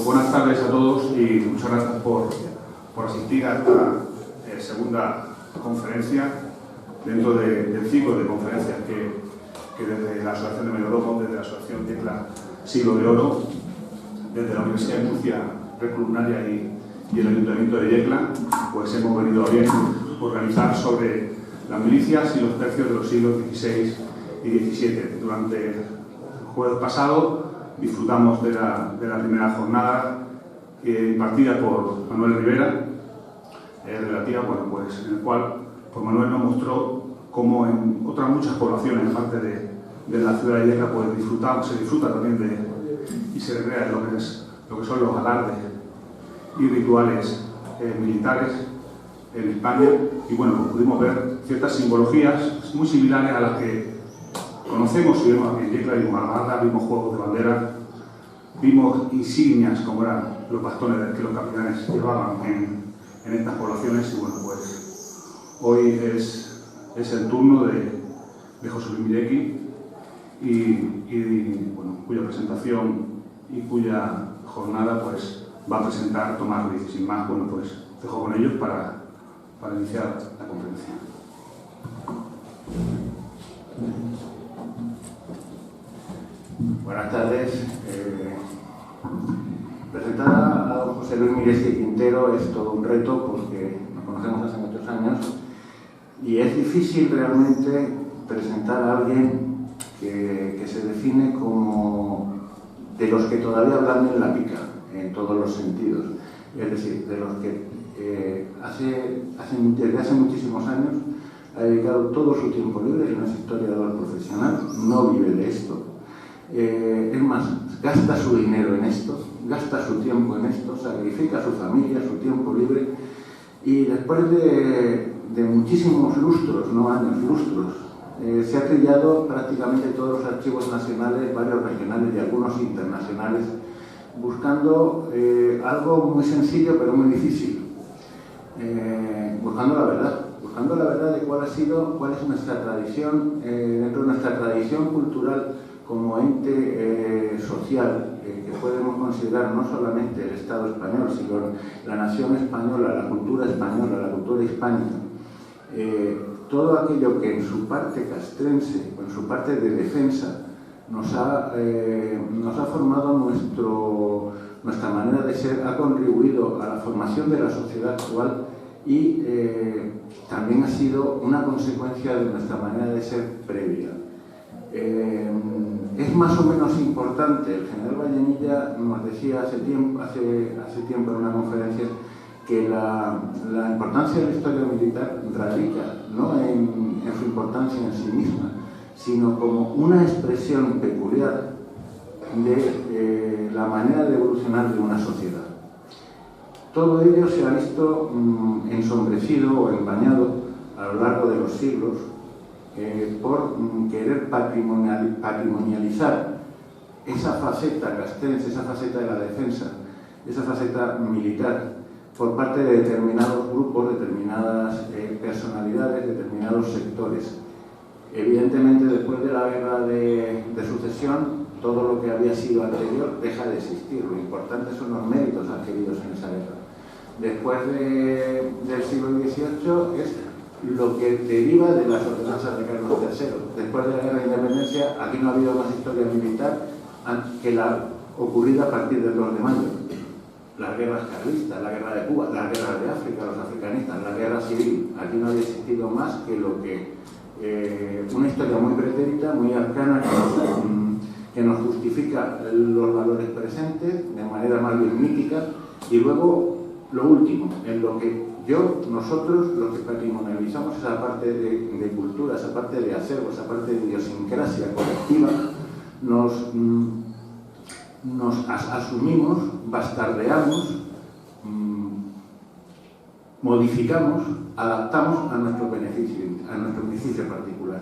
buenas tardes a todos y muchas gracias por asistir a esta segunda conferencia dentro del ciclo de conferencias que desde la Asociación de Melodromo, desde la Asociación Yecla Siglo de Oro, desde la Universidad de Murcia, Red Columnaria y el Ayuntamiento de Yecla, pues hemos venido a bien organizar sobre las milicias y los tercios de los siglos XVI y XVII. Durante el jueves pasado disfrutamos de la primera jornada impartida por Manuel Rivera, relativa, en el cual Manuel nos mostró cómo en otras muchas poblaciones, aparte de la ciudad de Yecla, pues se disfruta también y se recrea en lo que son los alardes y rituales militares en España. Y bueno, pudimos ver ciertas simbologías muy similares a las que conocemos y vemos aquí en Yecla. Vimos alabardas, vimos juegos de bandera, vimos insignias como eran los bastones que los capitanes llevaban en estas poblaciones. Y bueno, pues hoy es el turno de José Luis Mirecki y bueno, cuya presentación y cuya jornada pues va a presentar Tomás Ruiz. Sin más, bueno, pues dejo con ellos para iniciar la conferencia. Buenas tardes. Presentar a don José Luis Mirecki Quintero es todo un reto porque nos conocemos hace muchos años y es difícil realmente presentar a alguien que se define como de los que todavía blanden la pica en todos los sentidos. Es decir, de los que desde hace muchísimos años ha dedicado todo su tiempo libre, no es historiador profesional, no vive de esto. Es más, gasta su dinero en esto, gasta su tiempo en esto, sacrifica a su familia, su tiempo libre, y después de muchísimos lustros, no años, lustros, se ha trillado prácticamente todos los archivos nacionales, varios regionales y algunos internacionales, buscando algo muy sencillo pero muy difícil, buscando la verdad de cuál es nuestra tradición, dentro de nuestra tradición cultural como ente social, que podemos considerar no solamente el Estado español, sino la nación española, la cultura hispánica, todo aquello que en su parte castrense o en su parte de defensa nos ha formado nuestra manera de ser, ha contribuido a la formación de la sociedad actual y también ha sido una consecuencia de nuestra manera de ser previa. Es más o menos importante, el general Vallenilla nos decía hace tiempo en una conferencia que la importancia de la historia militar radica no en su importancia en sí misma, sino como una expresión peculiar de la manera de evolucionar de una sociedad. Todo ello se ha visto ensombrecido o empañado a lo largo de los siglos por querer patrimonializar esa faceta castrense, esa faceta de la defensa, esa faceta militar, por parte de determinados grupos, determinadas personalidades, determinados sectores. Evidentemente, después de la guerra de sucesión, todo lo que había sido anterior deja de existir. Lo importante son los méritos adquiridos en esa guerra. Después del siglo XVIII es lo que deriva de las ordenanzas de Carlos III. Después de la guerra de independencia, aquí no ha habido más historia militar que la ocurrida a partir del 2 de mayo. Las guerras carlistas, la guerra de Cuba, las guerras de África, los africanistas, la guerra civil. Aquí no había existido más que lo que una historia muy pretérita, muy arcana, que nos justifica los valores presentes de manera más bien mítica. Y luego, lo último, en lo que nosotros, los que patrimonializamos esa parte de cultura, esa parte de acervo, esa parte de idiosincrasia colectiva, nos asumimos, bastardeamos, modificamos, adaptamos a nuestro beneficio particular,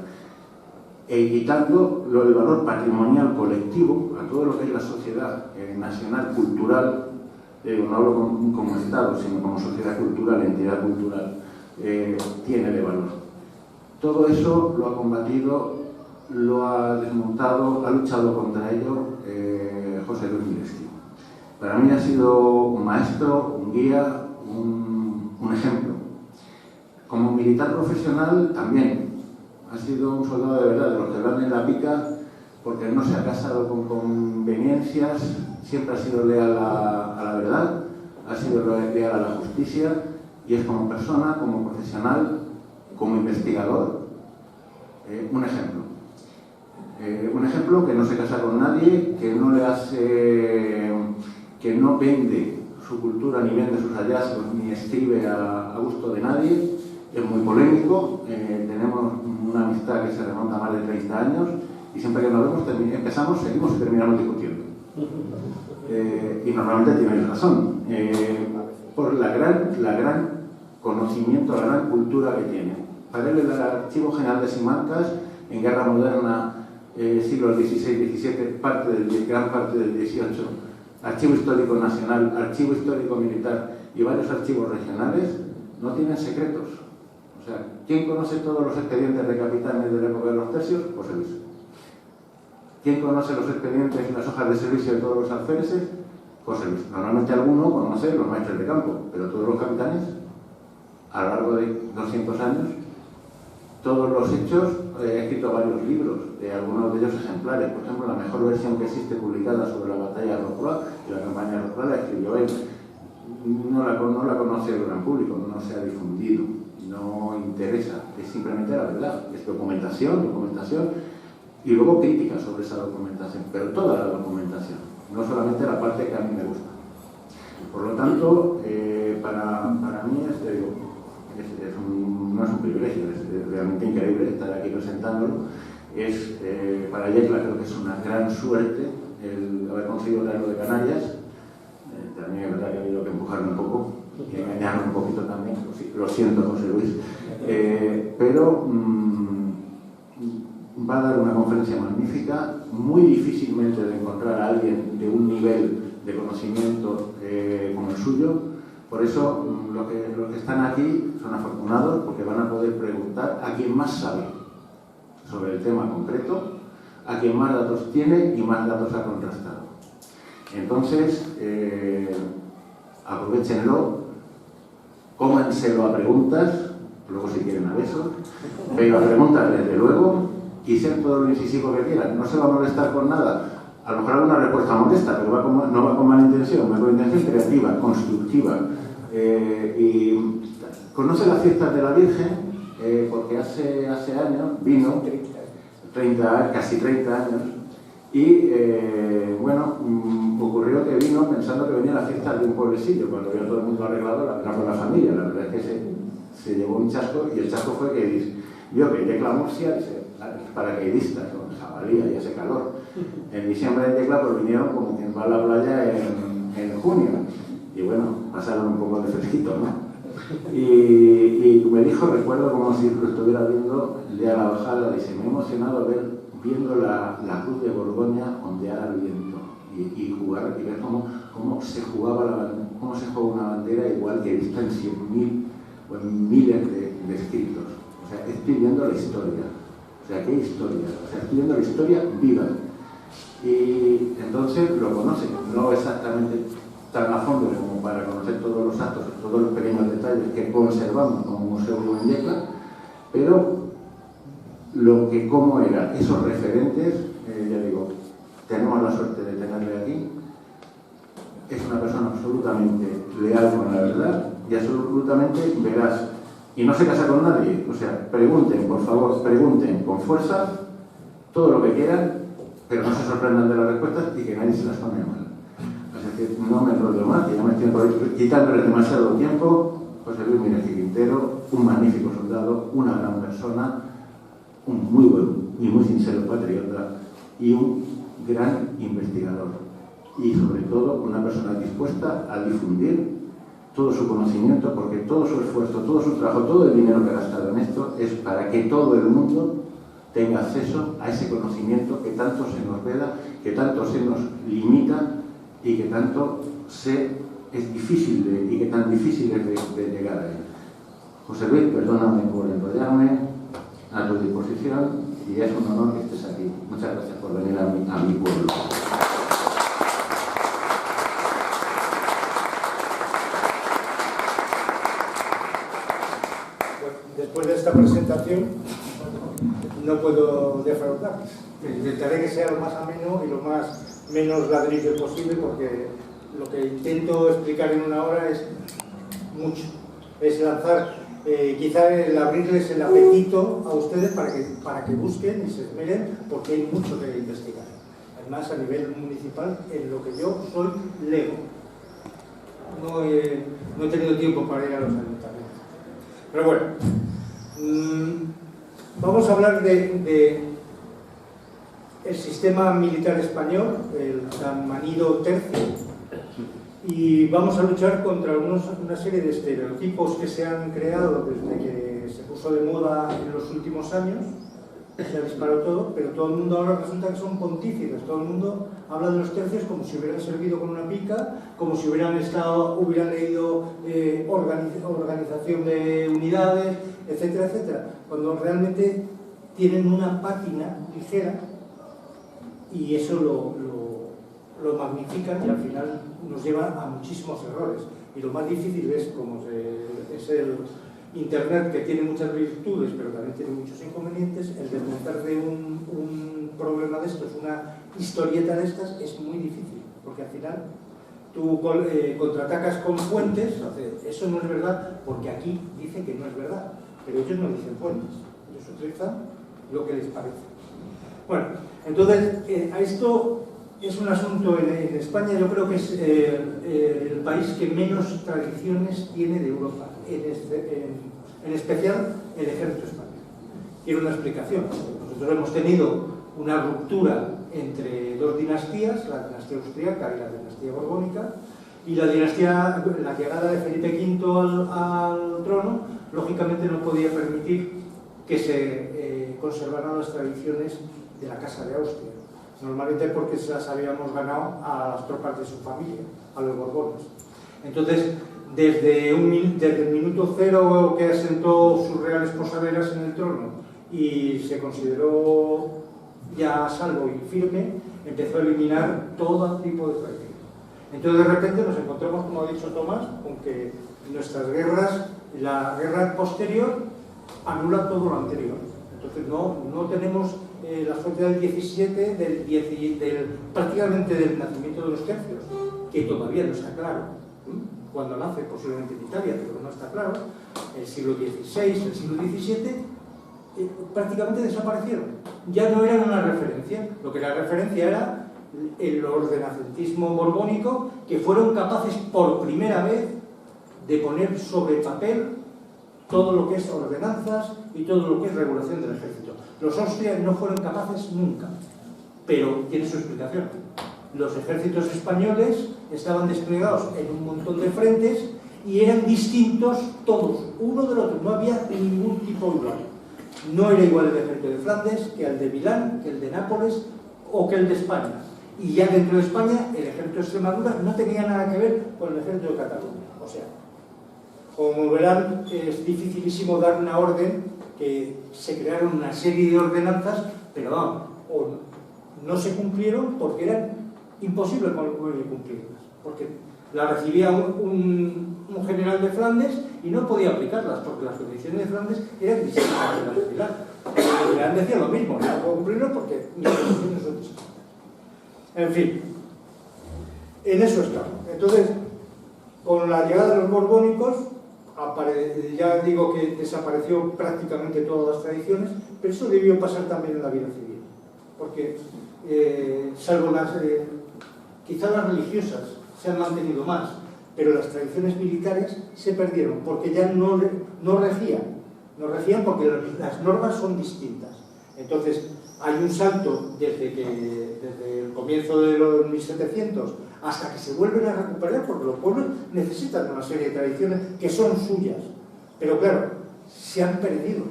quitando el valor patrimonial colectivo a todo lo que es la sociedad nacional cultural. No hablo como Estado, sino como sociedad cultural, entidad cultural, tiene de valor. Todo eso lo ha combatido, lo ha desmontado, ha luchado contra ello José Luis Mirecki. Para mí ha sido un maestro, un guía, un ejemplo. Como militar profesional también ha sido un soldado de verdad, de los que van en la pica, porque no se ha casado con conveniencias, siempre ha sido leal a la verdad, ha sido leal a la justicia, y es como persona, como profesional, como investigador, un ejemplo. Un ejemplo que no se casa con nadie, que no le hace, que no vende su cultura, ni vende sus hallazgos, ni escribe a gusto de nadie. Es muy polémico, tenemos una amistad que se remonta a más de 30 años y siempre que nos vemos empezamos, seguimos y terminamos discutiendo. Y normalmente tienes razón, por la gran conocimiento, la gran cultura que tiene. Para él el Archivo General de Simancas, en Guerra Moderna, siglos XVI-XVII, gran parte del XVIII, Archivo Histórico Nacional, Archivo Histórico Militar y varios archivos regionales, no tienen secretos. O sea, ¿quién conoce todos los expedientes de capitanes de la época de los tercios? José Luis. ¿Quién conoce los expedientes y las hojas de servicio de todos los alféreces? José Luis. Normalmente alguno conoce los maestros de campo, pero todos los capitanes, a lo largo de 200 años, todos los hechos, he escrito varios libros, algunos de ellos ejemplares. Por ejemplo, la mejor versión que existe publicada sobre la batalla de Rocroi y la campaña de Rocroi la escribió él. No la conoce el gran público, no se ha difundido, no interesa, es simplemente la verdad, es documentación, y luego crítica sobre esa documentación, pero toda la documentación, no solamente la parte que a mí me gusta. Por lo tanto, para mí no es un privilegio, es realmente increíble estar aquí presentándolo. Para Yecla creo que es una gran suerte el haber conseguido traerlo de Canarias. También es verdad que ha habido que empujarme un poco y engañarme un poquito también, lo siento, José Luis, pero va a dar una conferencia magnífica, muy difícilmente de encontrar a alguien de un nivel de conocimiento como el suyo. Por eso los que están aquí son afortunados porque van a poder preguntar a quien más sabe sobre el tema concreto, a quien más datos tiene y más datos ha contrastado. Entonces, aprovechenlo, cómanselo a preguntas, luego si quieren a besos, pero a preguntas desde luego, y ser todo lo incisivo que quieran. No se va a molestar con nada. A lo mejor alguna respuesta molesta, pero no va con mala intención, va con intención creativa, constructiva. Y conoce las fiestas de la Virgen, porque hace años vino, casi 30 años, y ocurrió que vino pensando que venía a las fiestas de un pueblecillo, cuando vio todo el mundo arreglado, la con la familia. La verdad es que se llevó un chasco, y el chasco fue que vio que Yecla Murcia, paracaidistas, con jabalía y ese calor. En diciembre de Yecla pues vinieron como quien va a la playa en junio, y bueno, pasaron un poco de fresquito, ¿no? Y me dijo, recuerdo como si lo estuviera viendo el día de la bajada, dice, me he emocionado viendo la cruz de Borgoña ondear al viento y jugar, y ver cómo se juega una bandera igual que he visto en 100.000 o en miles de escritos. O sea, estoy viendo la historia. O sea, ¿qué historia? O sea, estoy viendo la historia viva. Y entonces lo conoce, no exactamente tan a fondo como para conocer todos los actos, todos los pequeños detalles que conservamos como Museo Vivo en Yecla, pero cómo eran esos referentes, ya digo, tenemos la suerte de tenerle aquí. Es una persona absolutamente leal con la verdad y absolutamente veraz. Y no se casa con nadie. O sea, pregunten, por favor, pregunten con fuerza todo lo que quieran, pero no se sorprendan de las respuestas y que nadie se las tome mal. Así que no me enrollo más, que ya me estoy quitándole demasiado tiempo. José Luis Mírez y Quintero, un magnífico soldado, una gran persona, un muy buen y muy sincero patriota y un gran investigador. Y sobre todo una persona dispuesta a difundir todo su conocimiento, porque todo su esfuerzo, todo su trabajo, todo el dinero que ha gastado en esto es para que todo el mundo tenga acceso a ese conocimiento que tanto se nos veda, que tanto se nos limita y que tanto es difícil y que tan difícil es de llegar a él. José Luis, perdóname por enrollarme, a tu disposición, y es un honor que estés aquí. Muchas gracias por venir a mi pueblo. presentación no puedo defraudar. Intentaré que sea lo más ameno y lo menos ladrillo posible, porque lo que intento explicar en una hora es mucho. Es lanzar, quizá el abrirles el apetito a ustedes para que busquen y se esmeren, porque hay mucho que investigar. Además, a nivel municipal, en lo que yo soy lego. No he tenido tiempo para ir a los ayuntamientos. Pero bueno, vamos a hablar de el sistema militar español, el tan manido tercio, y vamos a luchar contra una serie de estereotipos que se han creado desde que se puso de moda en los últimos años. Se ha disparado todo, pero todo el mundo ahora resulta que son pontífices. Todo el mundo habla de los tercios como si hubieran servido con una pica, como si hubieran leído organización de unidades, etcétera, etcétera, cuando realmente tienen una pátina ligera, y eso lo magnifican, y al final nos lleva a muchísimos errores. Y lo más difícil es, es el Internet, que tiene muchas virtudes pero también tiene muchos inconvenientes. El desmontar de un problema de estos, una historieta de estas, es muy difícil, porque al final tú contraatacas con fuentes. Eso no es verdad, porque aquí dicen que no es verdad, pero ellos no dicen fuentes, ellos utilizan lo que les parece. Bueno, entonces a esto es un asunto en España. Yo creo que es el país que menos tradiciones tiene de Europa, en especial el ejército español. Tiene una explicación. Nosotros hemos tenido una ruptura entre dos dinastías, la dinastía austríaca y la dinastía borbónica, y la llegada de Felipe V al trono, lógicamente no podía permitir que se conservaran las tradiciones de la Casa de Austria, normalmente porque se las habíamos ganado a las tropas de su familia, a los borbones. Entonces, desde el minuto cero que asentó sus reales posaderas en el trono y se consideró ya a salvo y firme, empezó a eliminar todo tipo de tradiciones. Entonces, de repente nos encontramos, como ha dicho Tomás, con que nuestras guerras, la guerra posterior, anula todo lo anterior. Entonces, no tenemos la fuente del 17, prácticamente del nacimiento de los tercios, que todavía no está claro. Cuando nace, posiblemente en Italia, pero no está claro. El siglo XVI, el siglo XVII, prácticamente desaparecieron. Ya no eran una referencia. Lo que era referencia era el ordenacentismo borbónico, que fueron capaces por primera vez de poner sobre papel todo lo que es ordenanzas y todo lo que es regulación del ejército. Los austrias no fueron capaces nunca, pero tiene su explicación. Los ejércitos españoles estaban desplegados en un montón de frentes y eran distintos todos, uno del otro. No había ningún tipo igual. No era igual el ejército de Flandes que el de Milán, que el de Nápoles o que el de España. Y ya dentro de España, el ejército de Extremadura no tenía nada que ver con el ejército de Cataluña. O sea, como verán, es dificilísimo dar una orden, que se crearon una serie de ordenanzas, pero vamos, o no se cumplieron porque eran imposibles cumplirlas, porque la recibía un general de Flandes y no podía aplicarlas, porque las condiciones de Flandes eran distintas de las de Milán. El general decía lo mismo, no puedo cumplirlo porque mis condiciones son distintas. En fin, en eso estamos. Entonces, con la llegada de los borbónicos, ya digo que desapareció prácticamente todas las tradiciones, pero eso debió pasar también en la vida civil, porque salvo quizá las religiosas se han mantenido más, pero las tradiciones militares se perdieron porque ya no regían porque las normas son distintas. Entonces hay un salto desde el comienzo de los 1700 hasta que se vuelven a recuperar, porque los pueblos necesitan una serie de tradiciones que son suyas, pero claro, se han perdido.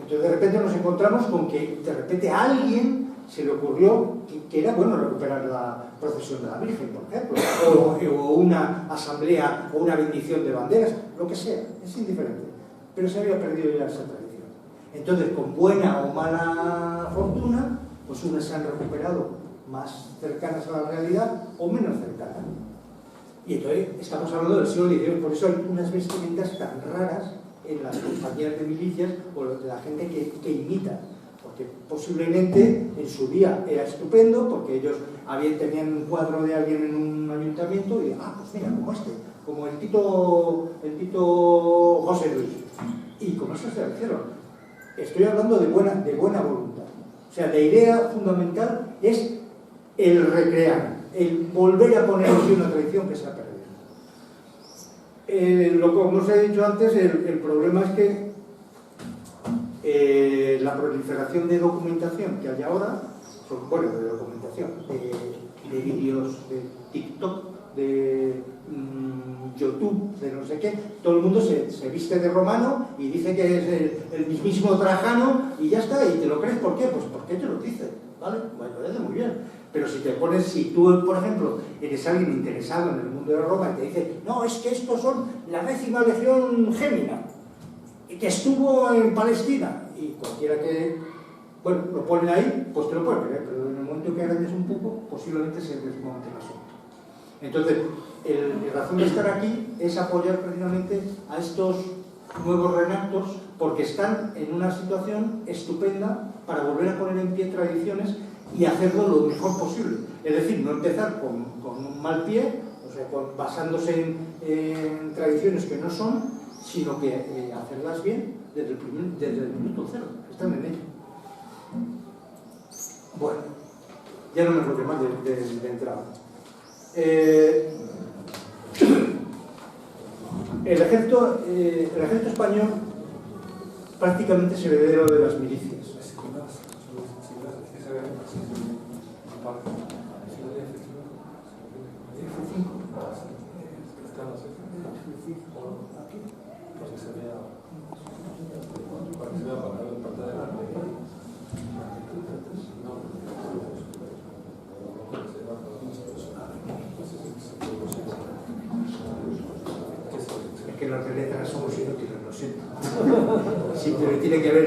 Entonces de repente nos encontramos con que de repente a alguien se le ocurrió que era bueno recuperar la procesión de la Virgen, por ejemplo, o una asamblea, o una bendición de banderas, lo que sea, es indiferente, pero se había perdido ya esa tradición. Entonces, con buena o mala fortuna, pues unas se han recuperado más cercanas a la realidad o menos cercanas. Y entonces estamos hablando del siglo XVIII, por eso hay unas vestimentas tan raras en las compañías de milicias o de la gente que imita. Porque posiblemente en su día era estupendo, porque ellos tenían un cuadro de alguien en un ayuntamiento y, pues mira, como el Tito José Luis. Y como eso se hicieron. Estoy hablando de buena voluntad. O sea, la idea fundamental es el recrear, el volver a poner aquí una tradición que se ha perdido. Como os he dicho antes, el problema es que la proliferación de documentación que hay ahora, de documentación, de vídeos, de TikTok, de YouTube, de no sé qué, todo el mundo se viste de romano y dice que es el mismísimo Trajano y ya está, y te lo crees. ¿Por qué? Pues porque te lo dice, ¿vale? Me parece muy bien. Pero si tú, por ejemplo, eres alguien interesado en el mundo de Roma y te dice, no, es que estos son la 10ª legión Gémina, que estuvo en Palestina, y cualquiera que, lo pone ahí, pues te lo puede creer, pero en el momento que agrandes un poco, posiblemente se desmonte el asunto. Entonces, la razón de estar aquí es apoyar precisamente a estos nuevos renatos, porque están en una situación estupenda para volver a poner en pie tradiciones y hacerlo lo mejor posible. Es decir, no empezar con un mal pie, o sea, basándose en tradiciones que no son, sino que hacerlas bien desde el minuto cero. Están en ello. Bueno, ya no me enrollé más de entrada. El ejército español prácticamente es heredero de las milicias. Es que las letras somos inútiles, lo siento. Siempre tiene que haber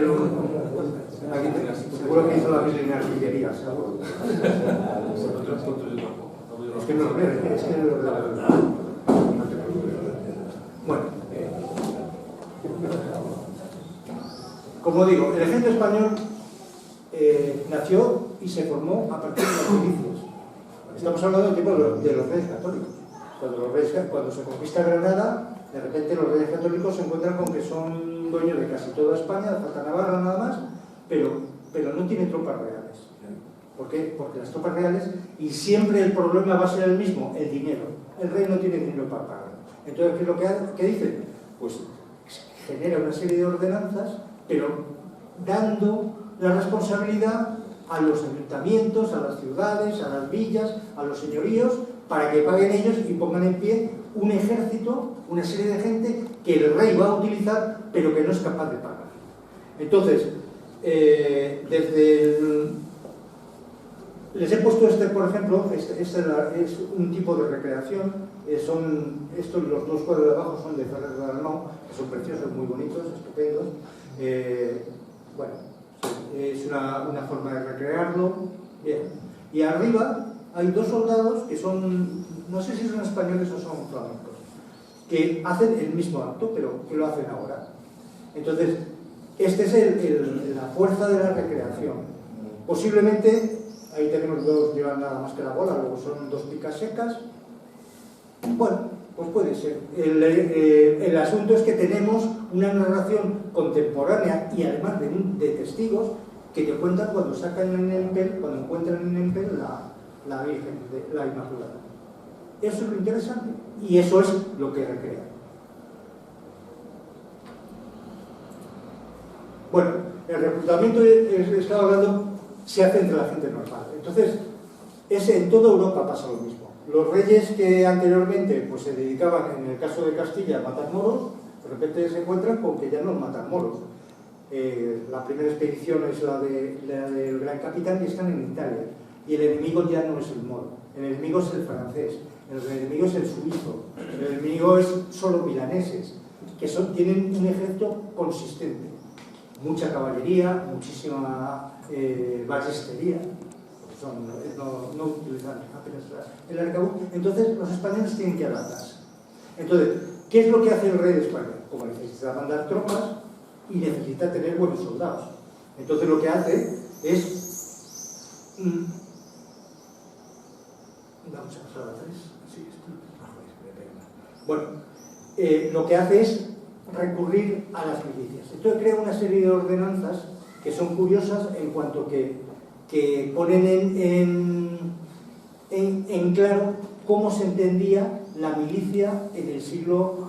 seguro que hizo la Biblia en artillería, seguro. Es que no lo veo, es que no lo veo. Bueno, como digo, el ejército español nació y se formó a partir de las milicias. Estamos hablando del tiempo de los reyes católicos. Cuando se conquista Granada, de repente los reyes católicos se encuentran con que son dueños de casi toda España, falta Navarra nada más, pero no tienen tropas reales. ¿Por qué? Porque las tropas reales, y siempre el problema va a ser el mismo, el dinero. El rey no tiene dinero para pagar. Entonces, ¿qué es lo que dice? Pues genera una serie de ordenanzas, pero dando la responsabilidad a los ayuntamientos, a las ciudades, a las villas, a los señoríos, para que paguen ellos y pongan en pie un ejército, una serie de gente que el rey va a utilizar, pero que no es capaz de pagar. Entonces, les he puesto por ejemplo, es un tipo de recreación, los dos cuadros de abajo son de Ferrer de Dalmau, que son preciosos, muy bonitos, estupendos. Es una forma de recrearlo. Bien. Y arriba hay dos soldados que son, no sé si son españoles o son flamencos, que hacen el mismo acto, pero que lo hacen ahora. Entonces, esta es la fuerza de la recreación. Posiblemente, ahí tenemos dos, llevan nada más que la bola, luego son dos picas secas. Bueno, pues puede ser. El asunto es que tenemos una narración contemporánea y además de testigos que te cuentan cuando sacan en Empel, cuando encuentran en Empel la Virgen, la Inmaculada. Eso es lo interesante y eso es lo que recrea. Bueno, el reclutamiento, estaba hablando, se hace entre la gente normal. Entonces, en toda Europa pasa lo mismo. Los reyes que anteriormente pues, se dedicaban, en el caso de Castilla, a matar moros, de repente se encuentran con que ya no matan moros. La primera expedición es la del Gran Capitán y están en Italia. Y el enemigo ya no es el moro, el enemigo es el francés, el enemigo es el suizo, el enemigo es solo milaneses, que tienen un ejército consistente. Mucha caballería, muchísima ballestería, no utilizan apenas el arcabuz. Entonces los españoles tienen que adaptarse. Entonces, ¿qué es lo que hace el rey de España? como necesita mandar tropas y necesita tener buenos soldados. Entonces lo que hace es... vamos a pasar a 3. Sí, bueno, lo que hace es recurrir a las milicias. Entonces crea una serie de ordenanzas que son curiosas en cuanto que ponen en claro cómo se entendía la milicia en el siglo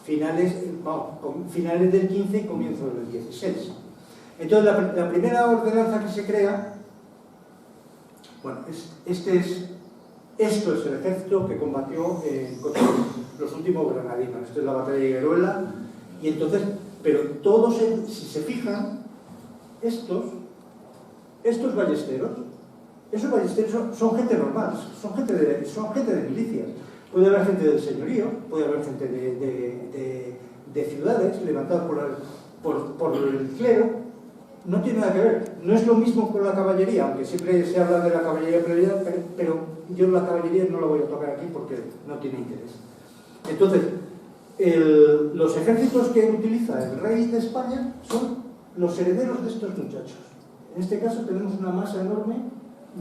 finales del XV y comienzo del XVI. Entonces la primera ordenanza que se crea, bueno, esto es el ejército que combatió contra los últimos granadinos. Esto es la batalla de Higueruela. Y entonces, pero todos, si se fijan, estos ballesteros, esos ballesteros son gente normal, son gente de milicias. Puede haber gente del señorío, puede haber gente de ciudades levantadas por el clero. No tiene nada que ver. No es lo mismo con la caballería, aunque siempre se habla de la caballería, pero yo la caballería no la voy a tocar aquí porque no tiene interés. Entonces, los ejércitos que utiliza el rey de España son los herederos de estos muchachos. En este caso tenemos una masa enorme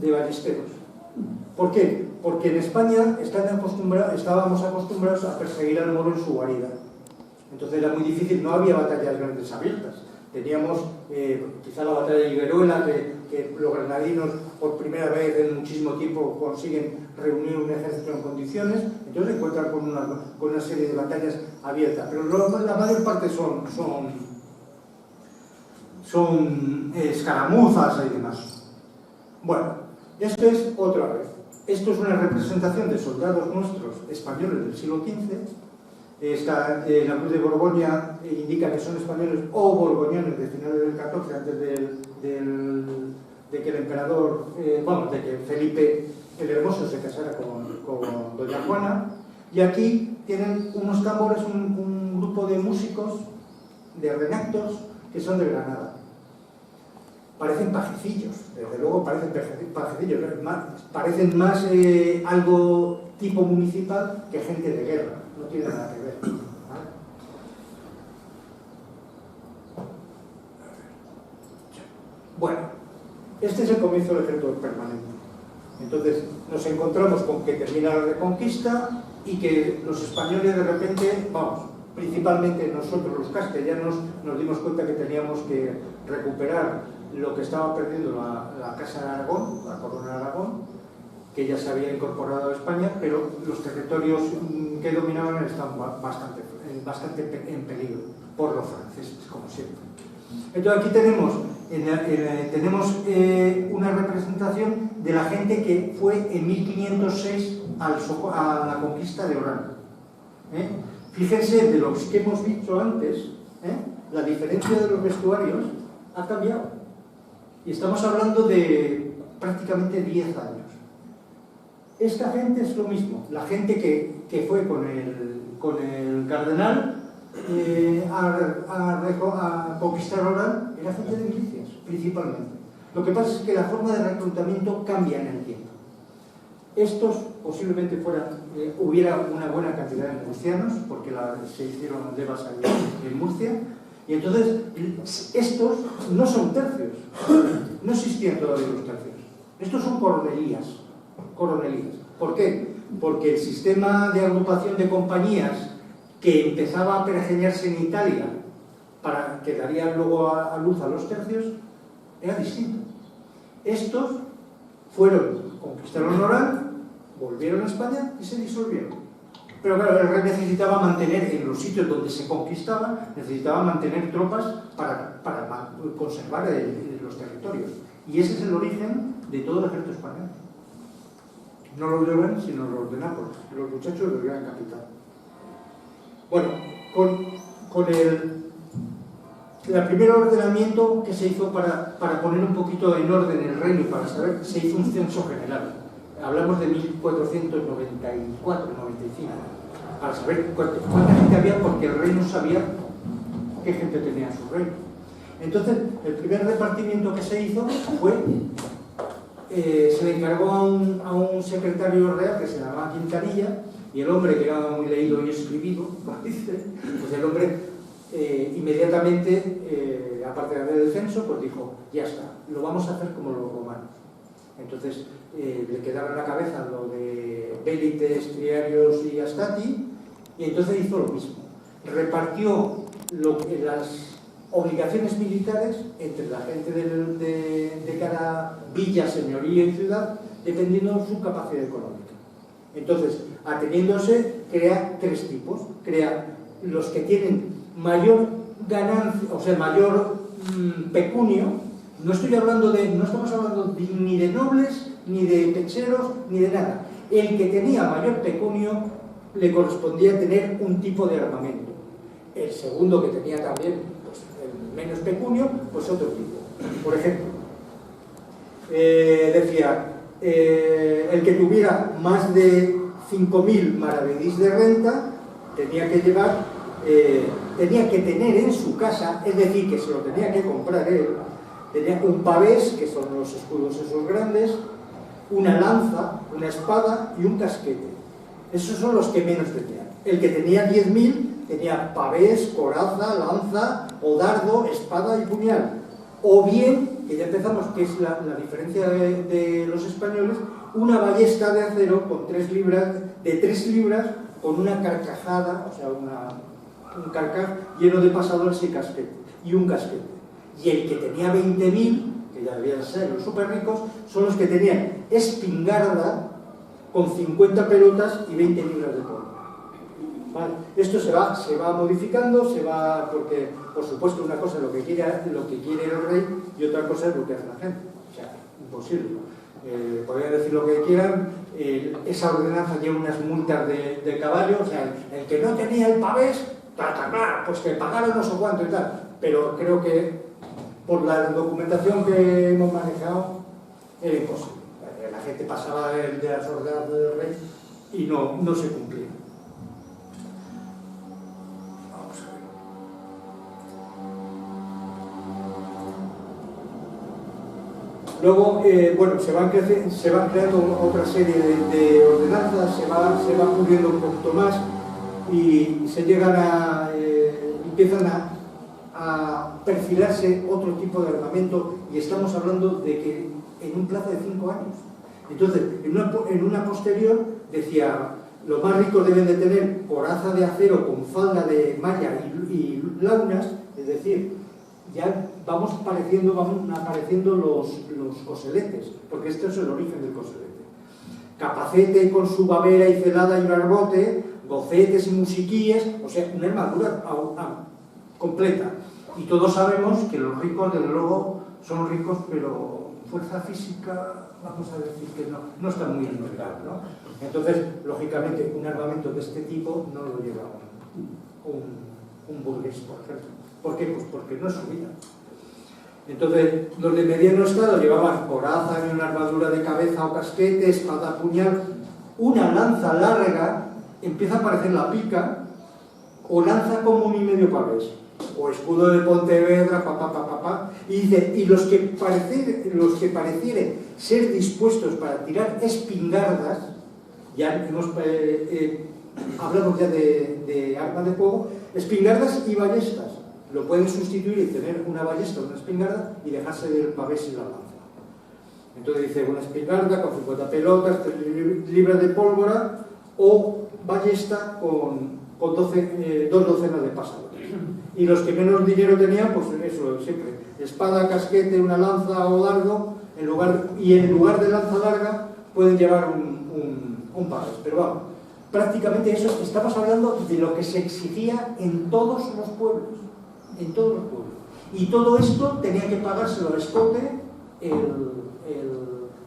de ballesteros. ¿Por qué? Porque en España estábamos acostumbrados a perseguir al moro en su guarida. Entonces era muy difícil, no había batallas grandes abiertas. Teníamos quizá la batalla de Higueruela, que los granadinos por primera vez en muchísimo tiempo consiguen reunir un ejército en condiciones, entonces se encuentran con una serie de batallas abiertas. Pero la mayor parte son escaramuzas y demás. Bueno, esto es otra vez. Esto es una representación de soldados nuestros españoles del siglo XV. La Cruz de Borgoña indica que son españoles o borgoñones de finales del XIV, antes de que el emperador, de que Felipe el Hermoso se casara con doña Juana. Y aquí tienen unos tambores, un grupo de músicos, de renactos, que son de Granada. Parecen pajecillos, desde luego parecen pajecillos, parecen más algo tipo municipal que gente de guerra, no tiene nada que ver. ¿Vale? Bueno, este es el comienzo del ejército permanente. Entonces nos encontramos con que termina la Reconquista y que los españoles de repente, principalmente nosotros los castellanos, nos dimos cuenta que teníamos que recuperar lo que estaba perdiendo la Casa de Aragón, la Corona de Aragón, que ya se había incorporado a España, pero los territorios que dominaban estaban bastante en peligro por los franceses, como siempre. Entonces aquí tenemos una representación de la gente que fue en 1506 a la conquista de Orán. Fíjense, de los que hemos visto antes, la diferencia de los vestuarios ha cambiado. Y estamos hablando de prácticamente 10 años. Esta gente es lo mismo. La gente que fue con el cardenal a conquistar Orán era gente de milicias, principalmente. Lo que pasa es que la forma de reclutamiento cambia en el tiempo. Estos posiblemente hubiera una buena cantidad de murcianos, porque se hicieron levas en Murcia, y entonces estos no son tercios, no existían todavía los tercios. Estos son coronelías. ¿Por qué? Porque el sistema de agrupación de compañías que empezaba a pergeñarse en Italia para que darían luego a luz a los tercios era distinto. Estos conquistaron Orán, volvieron a España y se disolvieron. Pero claro, el rey necesitaba mantener, en los sitios donde se conquistaba, necesitaba mantener tropas para conservar los territorios. Y ese es el origen de todo el ejército español. No los de Orán, sino los de Nápoles, los muchachos del gran capitán. Bueno, con el primer ordenamiento que se hizo para poner un poquito en orden el reino y para saber, se hizo un censo general. Hablamos de 1494, 95, para saber cuánta gente había, porque el rey no sabía qué gente tenía en su reino. Entonces, el primer repartimiento que se hizo fue, se le encargó a un secretario real que se llamaba Quintanilla, y el hombre, que era muy leído y escribido, pues el hombre inmediatamente, aparte de haber el censo, pues dijo, ya está, lo vamos a hacer como los romanos. Entonces le quedaba en la cabeza lo de Bélites, Triarios y Astati, y entonces hizo lo mismo. Repartió las obligaciones militares entre la gente de cada villa, señoría y ciudad, dependiendo de su capacidad económica. Entonces, ateniéndose, crea tres tipos. Crea los que tienen mayor ganancia, o sea, mayor pecunio. No estamos hablando ni de nobles, ni de pecheros, ni de nada. El que tenía mayor pecunio le correspondía tener un tipo de armamento. El segundo, que tenía también pues, el menos pecunio, pues otro tipo. Por ejemplo, decía, el que tuviera más de 5.000 maravedís de renta tenía que llevar, tenía que tener en su casa, es decir, que se lo tenía que comprar él, tenía un pavés, que son los escudos esos grandes, una lanza, una espada y un casquete. Esos son los que menos tenían. El que tenía 10.000 tenía pavés, coraza, lanza, o dardo, espada y puñal. O bien, que ya empezamos, que es la diferencia de los españoles, una ballesta de acero con 3 libras, de 3 libras, con una carcajada, o sea, un carcaj lleno de pasadores y un casquete. Y el que tenía 20.000, que ya debían ser los súper ricos, son los que tenían espingarda con 50 pelotas y 20 libras de polvo. ¿Vale? Esto se va modificando, porque, por supuesto, una cosa es lo que quiere el rey y otra cosa es lo que hace la gente. O sea, imposible. Podrían decir lo que quieran, esa ordenanza lleva unas multas de caballo, o sea, el que no tenía el pavés, pues que pagara no sé cuánto y tal. Pero creo que por la documentación que hemos manejado era imposible. La gente pasaba de las ordenanzas del rey y no se cumplía. Vamos a ver. Luego, bueno, se van creando otra serie de ordenanzas, se va cubriendo un poquito más y se llegan empiezan a perfilarse otro tipo de armamento, y estamos hablando de que en un plazo de 5 años. Entonces, en una posterior decía, los más ricos deben de tener coraza de acero con falda de malla y launas, es decir, ya van apareciendo los coseletes, porque este es el origen del coselete. Capacete con su babera y celada y barbote, gocetes y musiquíes, o sea, una armadura completa. Y todos sabemos que los ricos, desde luego, son ricos, pero fuerza física, vamos a decir que no está muy nivelado, ¿no? Entonces, lógicamente, un armamento de este tipo no lo lleva un burgués, por ejemplo. ¿Por qué? Pues porque no es su vida. Entonces, los de mediano estado llevaban coraza y una armadura de cabeza o casquete, espada, puñal, una lanza larga, empieza a aparecer la pica, o lanza común y medio pavés, o escudo de Pontevedra, y dice, y los que parecieren ser dispuestos para tirar espingardas, ya hemos hablado ya de armas de fuego, espingardas y ballestas, lo pueden sustituir y tener una ballesta o una espingarda y dejarse del pavés y la lanza. Entonces dice, una espingarda con 50 pelotas, 3 libras de pólvora, o ballesta con 2 docenas de pasadores. Y los que menos dinero tenían, pues eso, siempre, espada, casquete, una lanza o dardo, en lugar de lanza larga pueden llevar un pavés. Pero vamos, prácticamente eso, estamos hablando de lo que se exigía en todos los pueblos, y todo esto tenía que pagárselo al escote,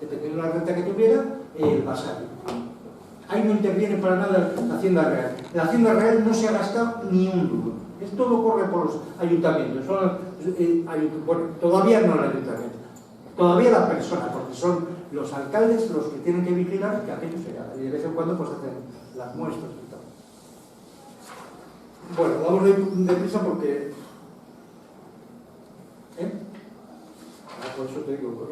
dependiendo de la renta que tuviera, el vasallo. Ahí no interviene para nada la Hacienda Real. La Hacienda Real no se ha gastado ni un duro. Esto lo corre por los ayuntamientos. Bueno, todavía no el ayuntamiento. Todavía la persona, porque son los alcaldes los que tienen que vigilar que aquello se haga. Y de vez en cuando pues hacen las muestras y tal. Bueno, vamos deprisa porque... por eso te digo...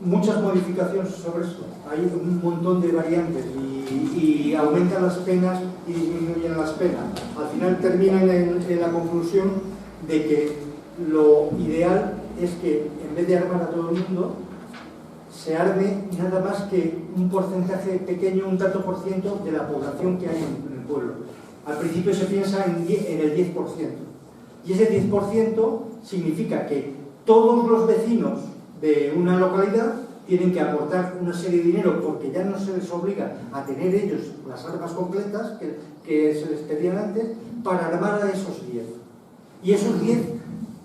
muchas modificaciones sobre esto, hay un montón de variantes y y aumentan las penas y disminuyen las penas. Al final terminan en la conclusión de que lo ideal es que en vez de armar a todo el mundo, se arme nada más que un porcentaje pequeño, un tanto por ciento de la población que hay en el pueblo. Al principio se piensa en el 10%. Y ese 10% significa que todos los vecinos de una localidad tienen que aportar una serie de dinero, porque ya no se les obliga a tener ellos las armas completas que se les pedían antes, para armar a esos 10. Y esos 10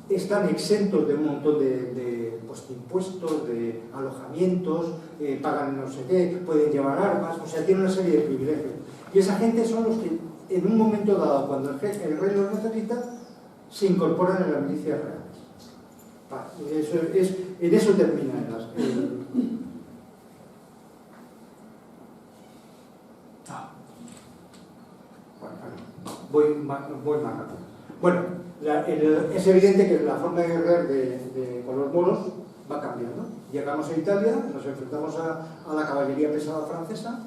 están exentos de un montón de impuestos, de alojamientos, pagan no sé qué, pueden llevar armas, o sea, tienen una serie de privilegios. Y esa gente son los que, en un momento dado, cuando el rey los necesita, se incorporan en las milicias reales. En eso termina voy más rápido. Bueno, es evidente que la forma de guerrear con los moros va cambiando. Llegamos a Italia, nos enfrentamos a la caballería pesada francesa,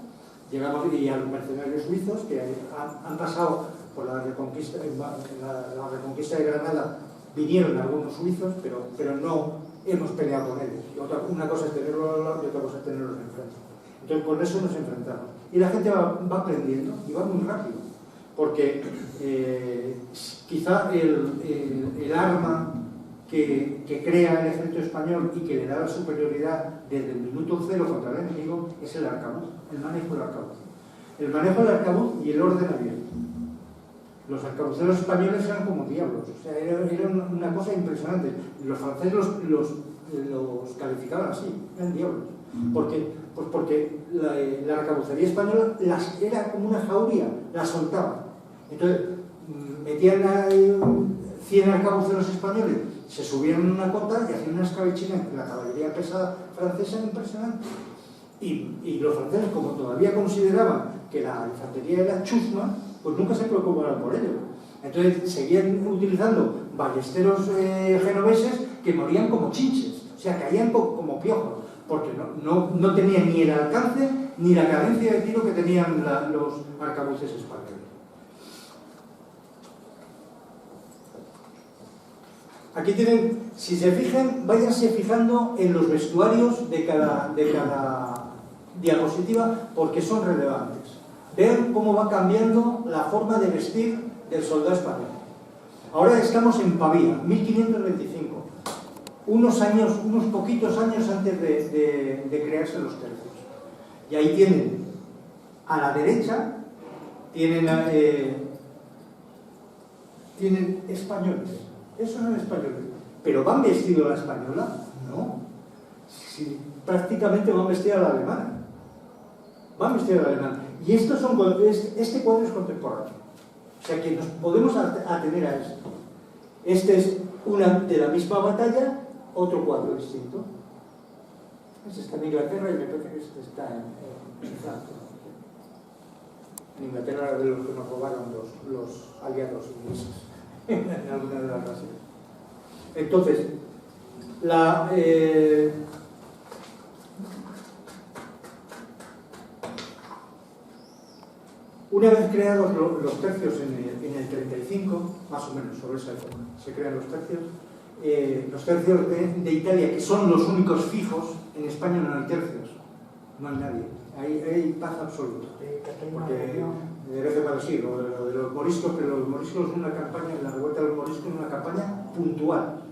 llegamos y a los mercenarios suizos que han pasado por la reconquista de Granada. Vinieron algunos suizos, pero no hemos peleado con ellos. Una cosa es tenerlos al lado y otra cosa es tenerlos enfrente. Entonces, por eso nos enfrentamos. Y la gente va aprendiendo y va muy rápido. Porque quizá el arma que crea el ejército español y que le da la superioridad desde el minuto cero contra el enemigo es el arcabuz, el manejo del arcabuz. El manejo del arcabuz y el orden abierto. Los arcabuceros españoles eran como diablos, o sea, era una cosa impresionante. Los franceses los calificaban así, eran diablos. ¿Por qué? Pues porque la arcabucería española era como una jauría, la soltaban. Entonces, metían a 100 arcabuceros españoles, se subían en una cota y hacían una escabechina entre la caballería pesada francesa impresionante. Y los franceses, como todavía consideraban que la infantería era chusma, pues nunca se preocuparon por ello. Entonces seguían utilizando ballesteros genoveses que morían como chinches, o sea, caían como piojos, porque no tenían ni el alcance ni la cadencia de tiro que tenían los arcabuces españoles. Aquí tienen, si se fijan, váyanse fijando en los vestuarios de cada diapositiva porque son relevantes. Vean cómo va cambiando la forma de vestir del soldado español. Ahora estamos en Pavía, 1525, unos poquitos años antes de crearse los tercios. Y ahí tienen, a la derecha, tienen españoles. Esos son españoles. ¿Pero van vestidos a la española? No. Sí, prácticamente van vestidos a la alemana. Van vestidos a la alemana. Y este cuadro es contemporáneo. O sea que nos podemos atener a esto. Este es una de la misma batalla, otro cuadro distinto. Este está en Inglaterra y me parece que este está en Francia. En Inglaterra era de los que nos robaron los aliados ingleses en alguna de las ocasiones. Entonces, una vez creados los tercios en el 35, más o menos sobre esa época, se crean los tercios de Italia, que son los únicos fijos. En España no hay tercios, no hay nadie, hay paz absoluta. Porque de vez en cuando sí, lo de los moriscos, pero los moriscos es una campaña, la revuelta de los moriscos es una campaña puntual.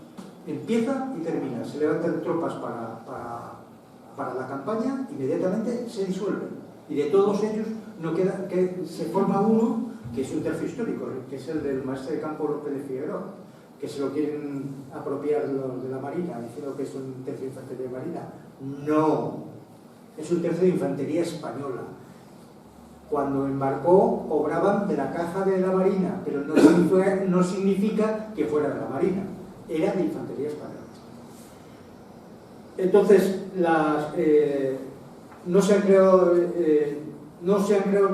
Empieza y termina, se levantan tropas para la campaña, inmediatamente se disuelven. Y de todos ellos no queda, que se forma uno que es un tercio histórico, que es el del maestre de campo López de Figueroa, que se lo quieren apropiar los de la Marina, diciendo que es un tercio de infantería marina. No, es un tercio de infantería española. Cuando embarcó, obraban de la caja de la Marina, pero no significa que fuera de la Marina, era de infantería española. Entonces, no se han creado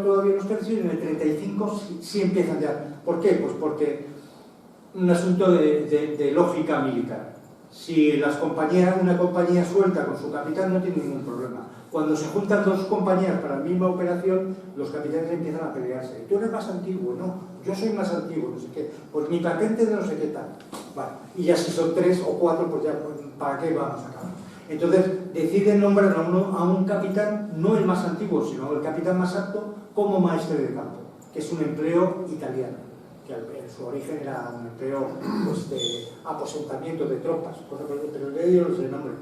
todavía los tercios, y en el 35 sí empiezan ya. ¿Por qué? Pues porque un asunto de lógica militar. Si una compañía suelta con su capitán no tiene ningún problema. Cuando se juntan dos compañías para la misma operación, los capitanes empiezan a pelearse. Tú eres más antiguo, no, yo soy más antiguo, no sé qué. Pues mi patente de no sé qué tal. Vale. Y ya si son 3 o 4, pues ya, ¿para qué vamos a acabar? Entonces deciden nombrar a un capitán, no el más antiguo, sino el capitán más apto, como maestre de campo, que es un empleo italiano, que en su origen era un empleo pues, de aposentamiento de tropas, pero le dio el nombre.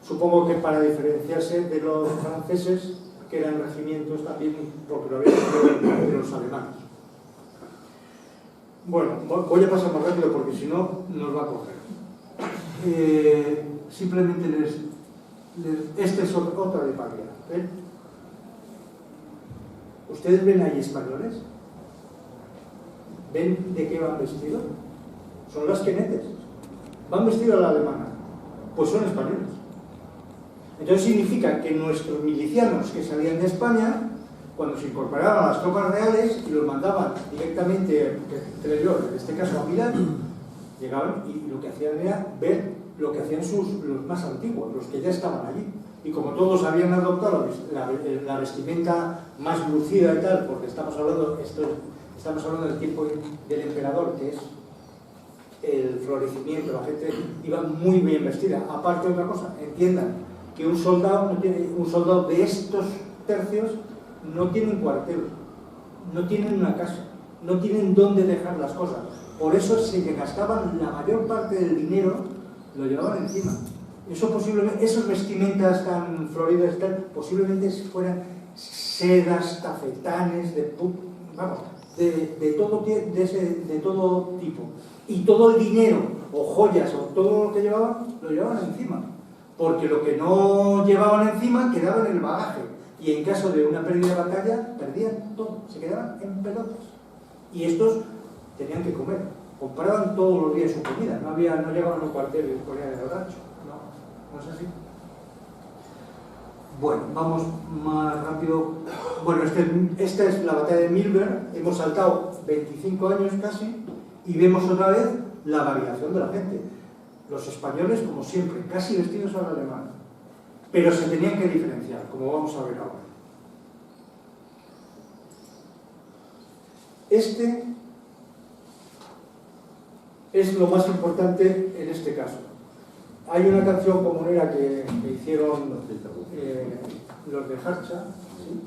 Supongo que para diferenciarse de los franceses, que eran regimientos también, porque lo habían hecho de los alemanes. Bueno, voy a pasar más rápido porque si no, nos va a coger. Simplemente este es otra de Pavía. ¿Ven? ¿Ustedes ven ahí españoles? ¿Ven de qué van vestidos? Son las quenetes. Van vestidos a la alemana. Pues son españoles. Entonces significa que nuestros milicianos que salían de España, cuando se incorporaban a las tropas reales y los mandaban directamente, en este caso a Milán, llegaban y lo que hacían era ver lo que hacían los más antiguos, los que ya estaban allí. Y como todos habían adoptado la vestimenta más lucida y tal, porque estamos hablando del tiempo del emperador, que es el florecimiento, la gente iba muy bien vestida. Aparte, otra cosa, entiendan que un soldado de estos tercios no tiene un cuartel, no tienen una casa, no tienen dónde dejar las cosas. Por eso se gastaban la mayor parte del dinero, lo llevaban encima. Eso posiblemente, esas vestimentas tan floridas y tal, posiblemente fueran sedas, tafetanes, de todo tipo. Y todo el dinero, o joyas, o todo lo que llevaban, lo llevaban encima. Porque lo que no llevaban encima quedaba en el bagaje. Y en caso de una pérdida de batalla, perdían todo. Se quedaban en pelotas. Y estos tenían que comer. Compraban todos los días su comida. No llegaban a un cuartel y ponían el rancho. No es así. Bueno, vamos más rápido. Bueno, esta es la batalla de Milberg. Hemos saltado 25 años casi y vemos otra vez la variación de la gente. Los españoles, como siempre, casi vestidos a la alemana. Pero se tenían que diferenciar, como vamos a ver ahora. Este es lo más importante en este caso. Hay una canción comunera que hicieron los de Harcha, ¿sí?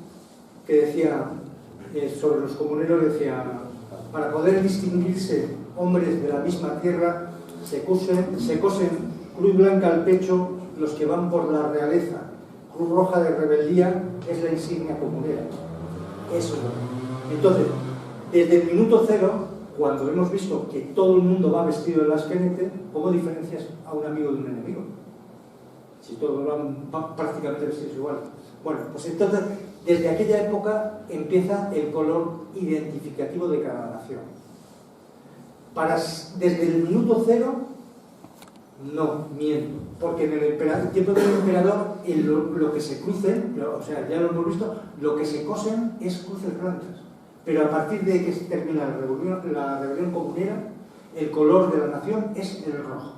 Que decía, sobre los comuneros, decía: para poder distinguirse hombres de la misma tierra, se cosen cruz blanca al pecho los que van por la realeza, cruz roja de rebeldía es la insignia comunera. Eso. Entonces, desde el minuto cero, cuando hemos visto que todo el mundo va vestido de la esquenete, ¿cómo diferencias a un amigo de un enemigo? Si todos van prácticamente vestidos igual. Bueno, pues entonces, desde aquella época empieza el color identificativo de cada nación. Desde el minuto cero, no, miento. Porque en el tiempo del emperador, lo que se crucen, o sea, ya lo hemos visto, lo que se cosen es cruces blancas. Pero a partir de que se termina la rebelión comunera, el color de la nación es el rojo.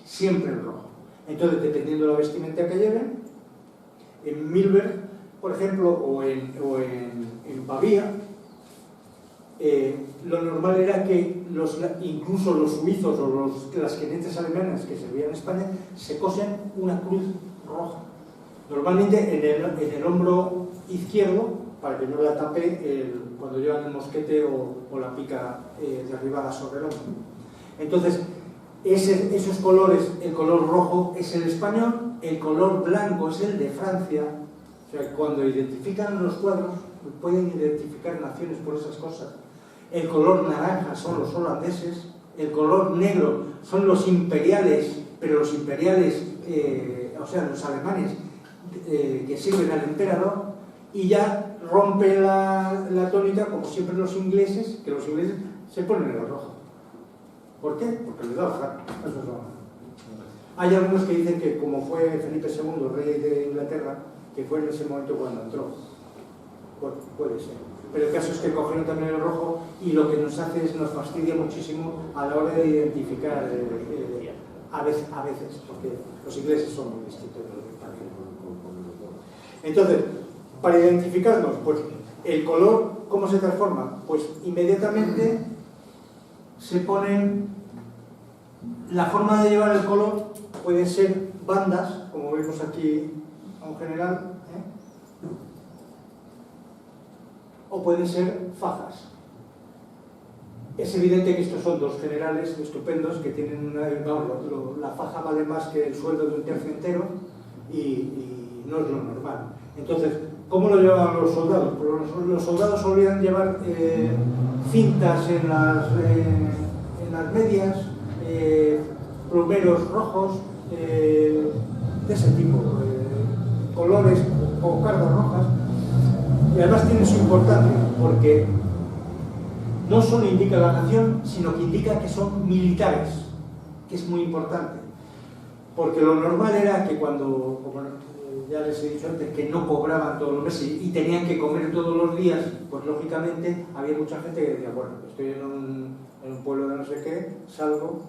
Siempre el rojo. Entonces, dependiendo de la vestimenta que lleven, en Milberg, por ejemplo, o en Pavía, lo normal era que incluso los suizos o las jinetes alemanas que servían en España se cosen una cruz roja. Normalmente en el hombro izquierdo, para que no la tape cuando llevan el mosquete o la pica derribada sobre el hombro. Entonces, esos colores, el color rojo es el español, el color blanco es el de Francia. O sea, cuando identifican los cuadros, pueden identificar naciones por esas cosas. El color naranja son los holandeses, el color negro son los imperiales, pero los imperiales, o sea, los alemanes que sirven al emperador, y ya rompe la tónica, como siempre los ingleses, que los ingleses se ponen el rojo. ¿Por qué? Porque les da la gana. Eso es lo malo. Hay algunos que dicen que como fue Felipe II, rey de Inglaterra, que fue en ese momento cuando entró. Puede ser. Pero el caso es que cogieron también el rojo y lo que nos hace es nos fastidia muchísimo a la hora de identificar a veces, porque los ingleses son muy distintos de los españoles. Entonces, para identificarnos, pues el color, ¿cómo se transforma? Pues inmediatamente se ponen, la forma de llevar el color puede ser bandas, como vemos aquí en general, o pueden ser fajas. Es evidente que estos son dos generales estupendos que tienen la faja vale más que el sueldo de un tercio entero y no es lo normal. Entonces, ¿cómo lo llevaban los soldados? Pues los soldados solían llevar cintas en las medias, plumeros rojos, de ese tipo, colores o cardas rojas, y además tiene su importancia porque no solo indica la nación, sino que indica que son militares, que es muy importante. Porque lo normal era que cuando, como ya les he dicho antes, que no cobraban todos los meses y tenían que comer todos los días, pues lógicamente había mucha gente que decía, bueno, estoy en un pueblo de no sé qué, salgo,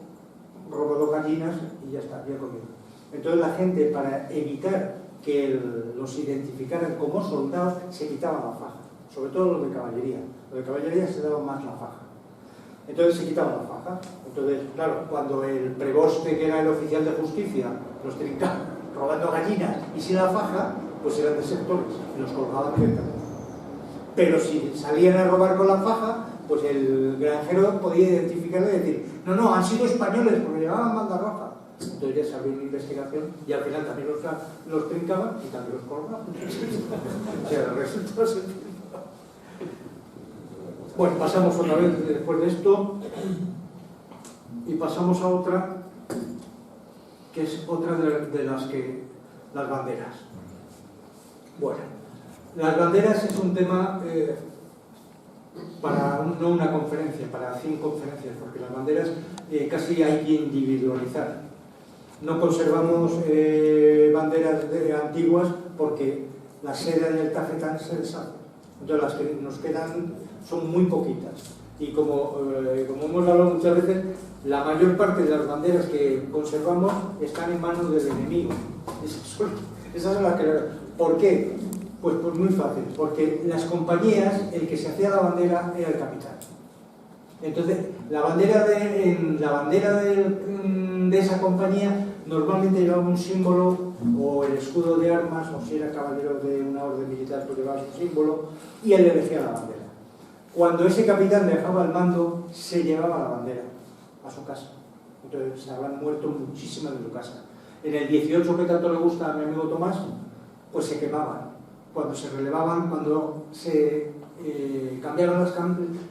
robo 2 gallinas y ya está, ya he comido. Entonces la gente, para evitar que los identificaran como soldados, se quitaban la faja, sobre todo los de caballería. Los de caballería se daban más la faja. Entonces se quitaban la faja. Entonces, claro, cuando el preboste, que era el oficial de justicia, los trincaba robando gallinas y sin la faja, pues eran desertores y los colgaban directamente. Pero si salían a robar con la faja, pues el granjero podía identificarlo y decir, no, han sido españoles porque llevaban banda roja. Entonces ya se abrió una investigación y al final también los trincaban y también los colgaban. O sea, el resultado es el mismo. Bueno, pasamos otra vez después de esto y pasamos a otra, que es otra de las banderas. Bueno, las banderas es un tema para no una conferencia, para 100 conferencias, porque las banderas casi hay que individualizar. No conservamos banderas antiguas porque la seda y el tafetán se deshace. Entonces las que nos quedan son muy poquitas. Y como hemos hablado muchas veces, la mayor parte de las banderas que conservamos están en manos del enemigo. Esas son las que... ¿Por qué? Pues muy fácil. Porque las compañías, el que se hacía la bandera era el capitán. Entonces, la bandera de esa compañía normalmente llevaba un símbolo, o el escudo de armas, o si era caballero de una orden militar, pues llevaba su símbolo, y él elegía la bandera. Cuando ese capitán dejaba el mando, se llevaba la bandera a su casa. Entonces se habrán muerto muchísimas de su casa. En el 18, que tanto le gusta a mi amigo Tomás, pues se quemaban. Cuando se relevaban, cuando se cambiaban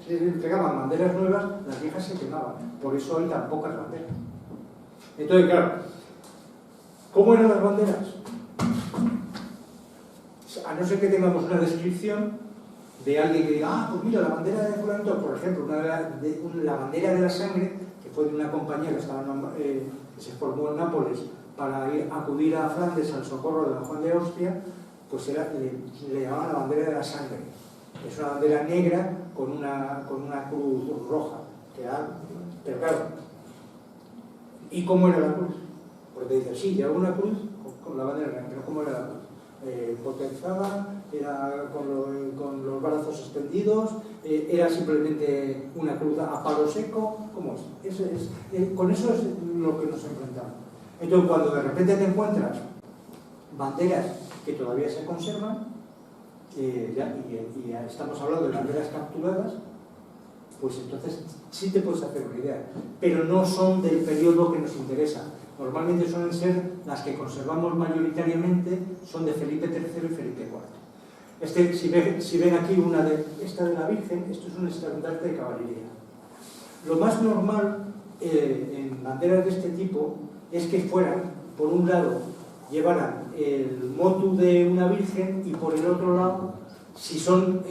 se entregaban banderas nuevas, las viejas se quemaban. Por eso hay tan pocas banderas. Entonces, claro, ¿cómo eran las banderas? A no ser que tengamos una descripción de alguien que diga, pues mira, la bandera de fulanito, por ejemplo, la bandera de la sangre, que fue de una compañía que se formó en Nápoles para acudir a Flandes al socorro de don Juan de Austria, pues le llamaban la bandera de la sangre. Es una bandera negra con una cruz roja. Pero claro, ¿y cómo era la cruz? Porque te dicen, sí, llevaba una cruz con la bandera negra, pero ¿cómo era la cruz? Potenzada, era con los brazos extendidos, era simplemente una cruz a palo seco. ¿Cómo es? Con eso es lo que nos enfrentamos. Entonces, cuando de repente te encuentras banderas que todavía se conservan, y estamos hablando de banderas capturadas, pues entonces sí te puedes hacer una idea, pero no son del periodo que nos interesa. Normalmente suelen ser las que conservamos mayoritariamente, son de Felipe III y Felipe IV. Si ven aquí esta de la Virgen, esto es un estandarte de caballería. Lo más normal en banderas de este tipo es que fueran, por un lado, llevaran el motu de una virgen y por el otro lado, si son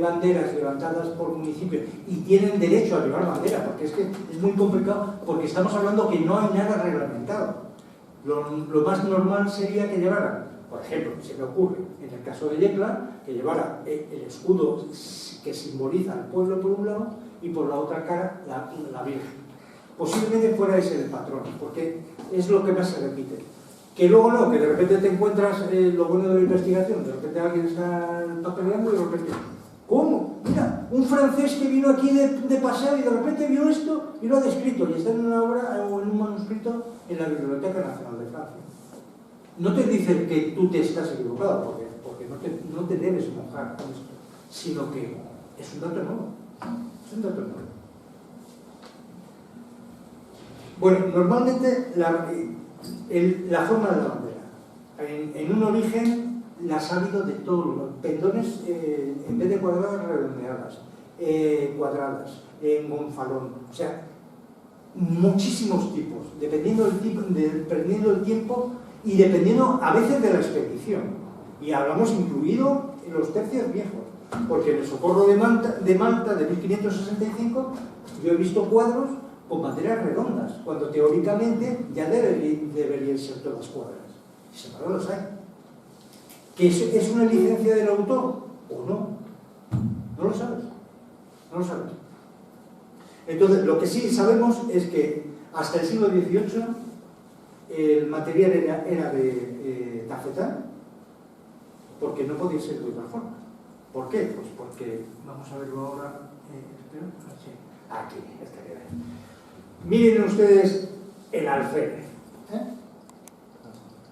banderas levantadas por municipio y tienen derecho a llevar bandera, porque es que es muy complicado, porque estamos hablando que no hay nada reglamentado. Lo más normal sería que llevaran, por ejemplo, se me ocurre, en el caso de Yecla, que llevara el escudo que simboliza al pueblo por un lado y por la otra cara la Virgen. posiblemente fuera ese el patrón, porque es lo que más se repite. Que luego no, que de repente te encuentras lo bueno de la investigación, de repente alguien está papeleando y de repente, ¿cómo? Mira, un francés que vino aquí de paseo y de repente vio esto y lo ha descrito y está en una obra o en un manuscrito en la Biblioteca Nacional de Francia. No te dicen que tú te estás equivocado, porque no te debes mojar con esto, sino que es un dato nuevo. Es un dato nuevo. Bueno, normalmente la forma de la bandera. En un origen las ha habido de todos los pendones, en vez de cuadradas, redondeadas, cuadradas, en gonfalón, o sea, muchísimos tipos, dependiendo del tiempo y dependiendo a veces de la expedición. Y hablamos incluido en los tercios viejos, porque en el Socorro de Malta de 1565 yo he visto cuadros con banderas redondas, cuando teóricamente ya deberían ser todas cuadras. Y sin embargo los hay. ¿Que es una licencia del autor o no? No lo sabes. No lo sabes. Entonces, lo que sí sabemos es que hasta el siglo XVIII el material era de tafetán, porque no podía ser de otra forma. ¿Por qué? Pues porque, vamos a verlo ahora, aquí, estaría bien. Miren ustedes el alférez.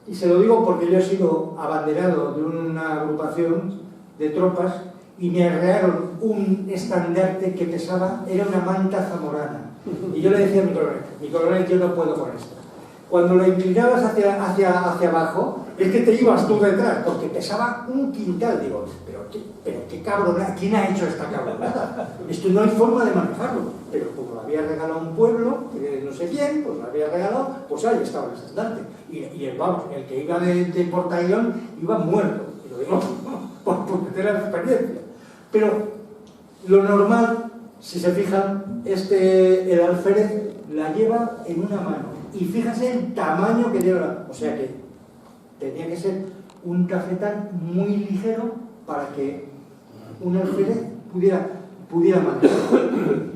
Y se lo digo porque yo he sido abanderado de una agrupación de tropas y me arrearon un estandarte que pesaba, era una manta zamorana. Y yo le decía a mi coronel, yo no puedo con esto. Cuando lo inclinabas hacia abajo, es que te ibas tú detrás, porque pesaba un quintal. Digo, pero qué cabronada, ¿quién ha hecho esta cabronada? Esto no hay forma de manejarlo. Pero como lo había regalado un pueblo, no sé quién, pues lo había regalado, pues ahí estaba el estandarte. Y el que iba de portaaviones iba muerto. Y lo digo porque tenía la experiencia. Pero lo normal, si se fijan, el alférez la lleva en una mano. Y fíjate el tamaño que lleva. O sea que tenía que ser un tafetán muy ligero para que un alférez pudiera manejarlo.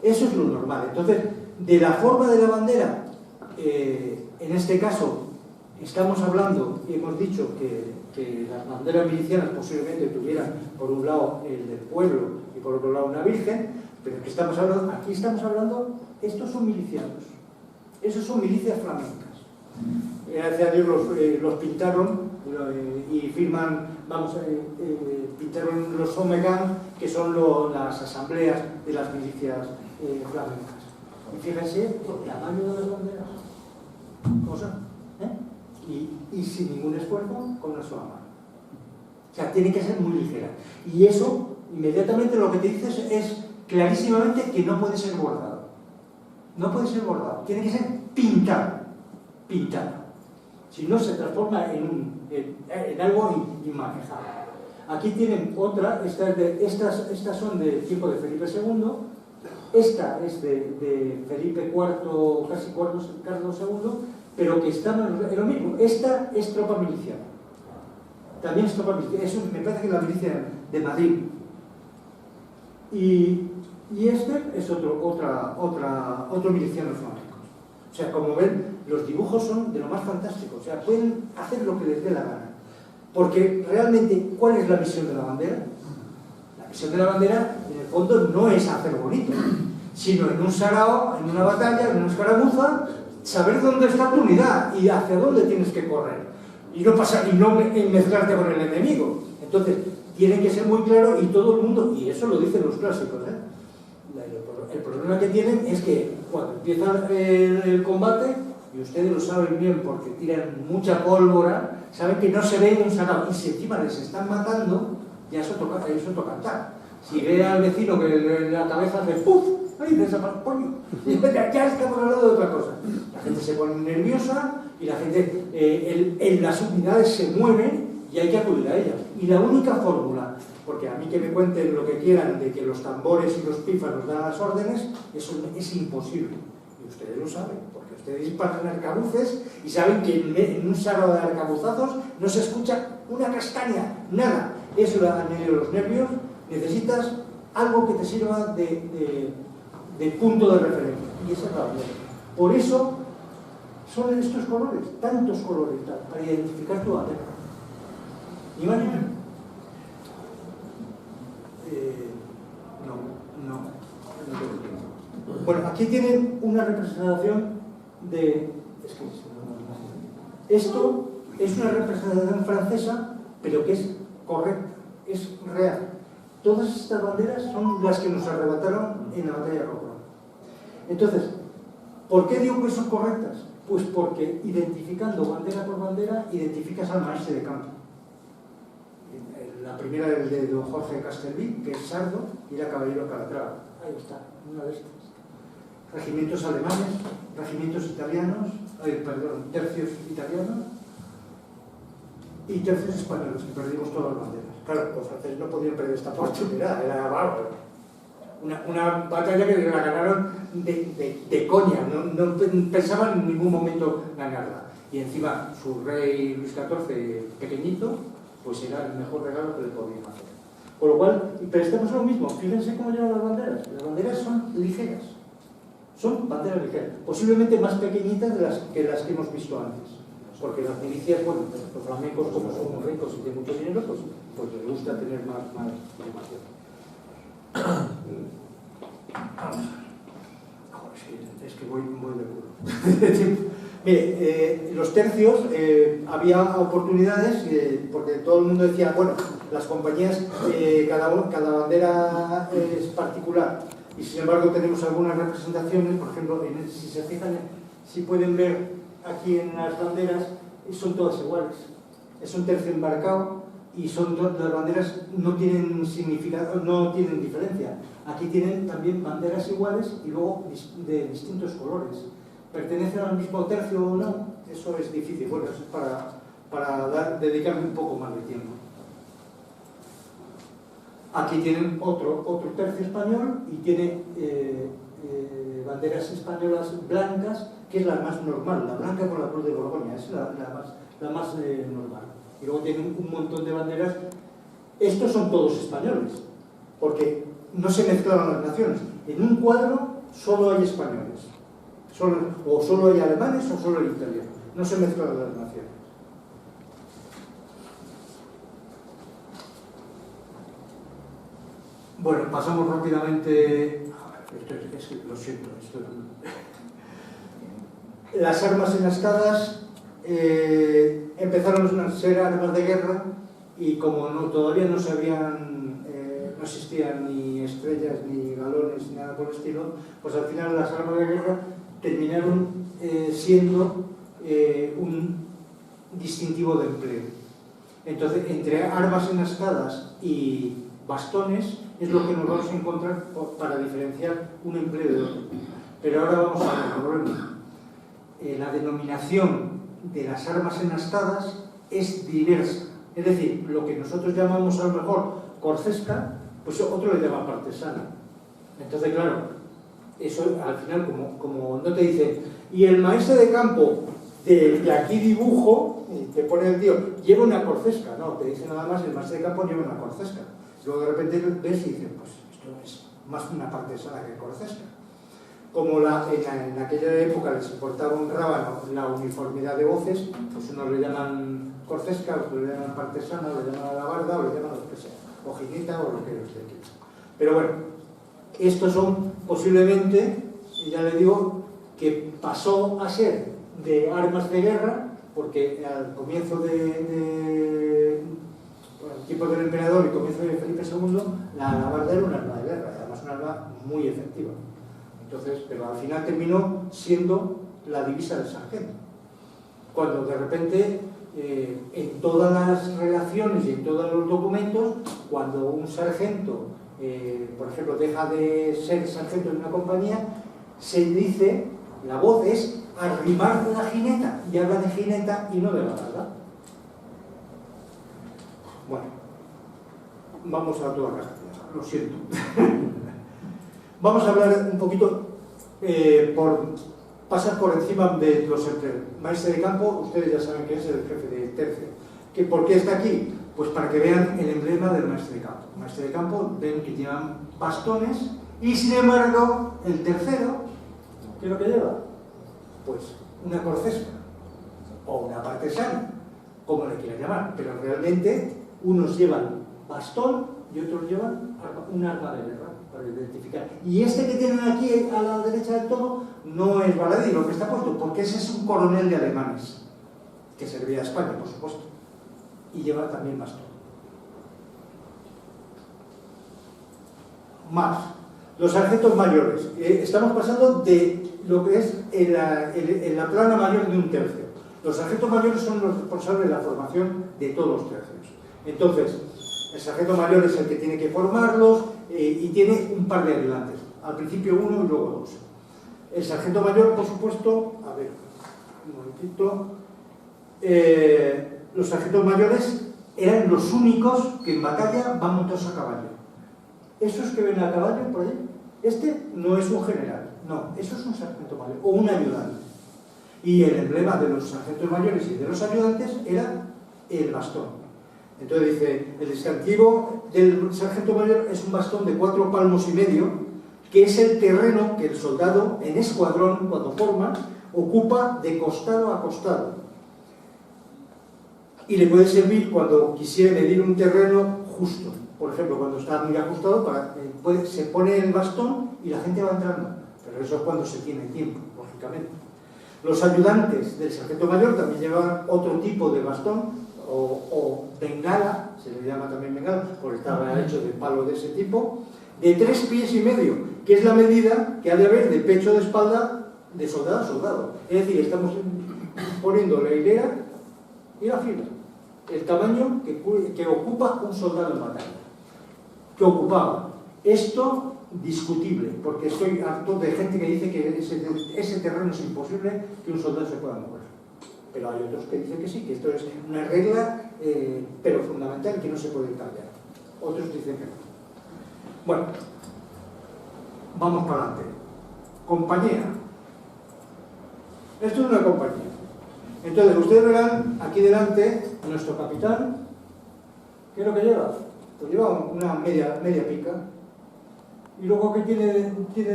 Eso es lo normal. Entonces, de la forma de la bandera, en este caso, estamos hablando, y hemos dicho que las banderas milicianas posiblemente tuvieran por un lado el del pueblo y por otro lado una virgen, pero aquí estamos hablando, estos son milicianos, esos son milicias flamencas. Gracias a Dios los pintaron y firman, pintaron los Omegan, que son las asambleas de las milicias flamencas. Y fíjense el tamaño de las banderas. ¿Cómo son? Y sin ningún esfuerzo, con una sola mano. O sea, tiene que ser muy ligera. Y eso, inmediatamente lo que te dices es clarísimamente que no puede ser bordado. No puede ser bordado. Tiene que ser pintado. Pintado. Si no, se transforma en algo inmanejable. Aquí tienen otra, estas son del tiempo de Felipe II, esta es de Felipe IV, casi Carlos II, pero que están en lo mismo. Esta es tropa miliciana. También es tropa miliciana. Eso me parece que es la milicia de Madrid. Y este es otro miliciano flamenco. O sea, como ven, los dibujos son de lo más fantástico. O sea, pueden hacer lo que les dé la gana. Porque realmente, ¿cuál es la misión de la bandera? La misión de la bandera, en el fondo, no es hacer bonito, sino en un sarao, en una batalla, en una escaramuza, saber dónde está tu unidad y hacia dónde tienes que correr. Y no mezclarte con el enemigo. Entonces, tiene que ser muy claro y todo el mundo, y eso lo dicen los clásicos, el problema que tienen es que cuando empieza el combate, y ustedes lo saben bien porque tiran mucha pólvora, saben que no se ve en un sarao, y si encima les están matando, ya eso toca cantar. Si ve al vecino que la cabeza hace ¡puf! ¡Ay, desapareció! Ya estamos hablando de otra cosa. La gente se pone nerviosa y la gente, las unidades se mueven y hay que acudir a ellas. Y la única fórmula, porque a mí que me cuenten lo que quieran de que los tambores y los pífanos dan las órdenes, eso es imposible. Y ustedes lo saben, porque ustedes disparan arcabuces y saben que en un sarao de arcabuzazos no se escucha una castaña, nada. Eso le han añadido los nervios. Necesitas algo que te sirva de de punto de referencia, y esa es la bandera. Por eso son estos colores, tantos colores, para identificar tu bandera. ¿Ni más ni menos? No tengo tiempo. Bueno, aquí tienen una representación de... Esto es una representación francesa, pero que es correcta, es real. Todas estas banderas son las que nos arrebataron en la batalla de Rocroi. Entonces, ¿por qué digo que son correctas? Pues porque identificando bandera por bandera, identificas al maestre de campo. La primera es de don Jorge Castelví, que es sardo, y era caballero Calatrava. Ahí está, una de estas. Regimientos alemanes, regimientos italianos, tercios italianos y tercios españoles, que perdimos todas las banderas. Claro, los franceses no podían perder esta oportunidad, era bárbaro. Una batalla que la ganaron de coña, no pensaban en ningún momento ganarla. Y encima su rey Luis XIV, pequeñito, pues era el mejor regalo que le podían hacer. Con lo cual, pero estamos en lo mismo, fíjense cómo llevan las banderas. Las banderas son ligeras, son banderas ligeras, posiblemente más pequeñitas de las que hemos visto antes. Porque las milicias, bueno, los flamencos, como son ricos y tienen mucho dinero, pues les gusta tener más información. Es que voy de culo. Mire, los tercios, había oportunidades, porque todo el mundo decía, bueno, las compañías, cada bandera es particular, y sin embargo tenemos algunas representaciones, por ejemplo, si se fijan, si pueden ver aquí en las banderas, son todas iguales. Es un tercio embarcado y las banderas no tienen significado, no tienen diferencia. Aquí tienen también banderas iguales y luego de distintos colores. ¿Pertenecen al mismo tercio o no? Eso es difícil. Bueno, eso es para dedicarme un poco más de tiempo. Aquí tienen otro tercio español y tiene banderas españolas blancas, que es la más normal, la blanca con la cruz de Borgoña, es la más normal. Y luego tienen un montón de banderas. Estos son todos españoles, porque no se mezclaban las naciones. En un cuadro solo hay españoles, o solo hay alemanes o solo hay italianos. No se mezclan las naciones. Bueno, pasamos rápidamente. Lo siento, las armas enascadas empezaron a ser armas de guerra, y como todavía no existían ni estrellas, ni galones, ni nada por el estilo, pues al final las armas de guerra terminaron siendo un distintivo de empleo. Entonces, entre armas enascadas y bastones es lo que nos vamos a encontrar para diferenciar un empleo de otro. Pero ahora vamos a ver el problema. La denominación de las armas enascadas es diversa. Es decir, lo que nosotros llamamos a lo mejor corcesca, pues otro le llama partesana. Entonces, claro, eso al final, como no te dicen, y el maestre de campo de aquí dibujo, y te pone el tío, lleva una corcesca. No, te dice nada más, el maestre de campo lleva una corcesca. Luego de repente ves y dices, pues esto es más una partesana que corcesca. Como en aquella época les importaba un rábano la uniformidad de voces, pues unos le llaman corcesca, otros le llaman partesana, o le llaman alabarda, o le llaman lo que sea, o jineta, o lo que se quiera. Pero bueno, estos son posiblemente, ya le digo, que pasó a ser de armas de guerra, porque al comienzo el tiempo del emperador y comienzo de Felipe II, la alabarda era un arma de guerra, y además un arma muy efectiva. Entonces, pero al final terminó siendo la divisa del sargento. Cuando de repente, en todas las relaciones y en todos los documentos, cuando un sargento, por ejemplo, deja de ser sargento en una compañía, se dice, la voz es arrimar la jineta, y habla de jineta y no de alabarda. Bueno, vamos a toda casa, lo siento. Vamos a hablar un poquito, pasar por encima de los maestres de campo. Ustedes ya saben que es el jefe de tercio. ¿Por qué está aquí? Pues para que vean el emblema del maestre de campo. El maestre de campo, ven que llevan bastones Y sin embargo, el tercero, ¿qué es lo que lleva? Pues una corcesca o una partesana, como le quieran llamar, pero realmente unos llevan bastón y otros llevan un arma de guerra para identificar. Y este que tienen aquí a la derecha del todo no es baladí lo que está puesto, porque ese es un coronel de alemanes que servía a España, por supuesto, y lleva también bastón. Más, los sargentos mayores. Estamos pasando de lo que es en la plana mayor de un tercio. Los sargentos mayores son los responsables de la formación de todos los tercios. Entonces, el sargento mayor es el que tiene que formarlos y tiene un par de ayudantes. Al principio uno y luego dos. El sargento mayor, por supuesto, a ver, un momentito. Los sargentos mayores eran los únicos que en batalla van montados a caballo. Esos que ven a caballo por ahí, este no es un general, no, eso es un sargento mayor o un ayudante. Y el emblema de los sargentos mayores y de los ayudantes era el bastón. Entonces dice, el distintivo del sargento mayor es un bastón de 4 palmos y medio, que es el terreno que el soldado en escuadrón, cuando forma, ocupa de costado a costado. Y le puede servir cuando quisiera medir un terreno justo. Por ejemplo, cuando está muy ajustado, se pone el bastón y la gente va entrando. Pero eso es cuando se tiene tiempo, lógicamente. Los ayudantes del sargento mayor también llevan otro tipo de bastón, o bengala, se le llama también bengala, porque estaba hecho de palo de ese tipo, de 3 pies y medio, que es la medida que ha de haber de pecho de espalda de soldado a soldado. Es decir, estamos poniendo la hilera y la fila. El tamaño que ocupa un soldado en batalla. Que ocupaba. Esto discutible, porque estoy harto de gente que dice que ese terreno es imposible que un soldado se pueda mover. Pero hay otros que dicen que sí, que esto es una regla, pero fundamental, que no se puede cambiar. Otros dicen que no. Bueno, vamos para adelante. Compañía. Esto es una compañía. Entonces, ustedes verán aquí delante nuestro capitán. ¿Qué es lo que lleva? Pues lleva una media pica. Y luego, ¿qué tiene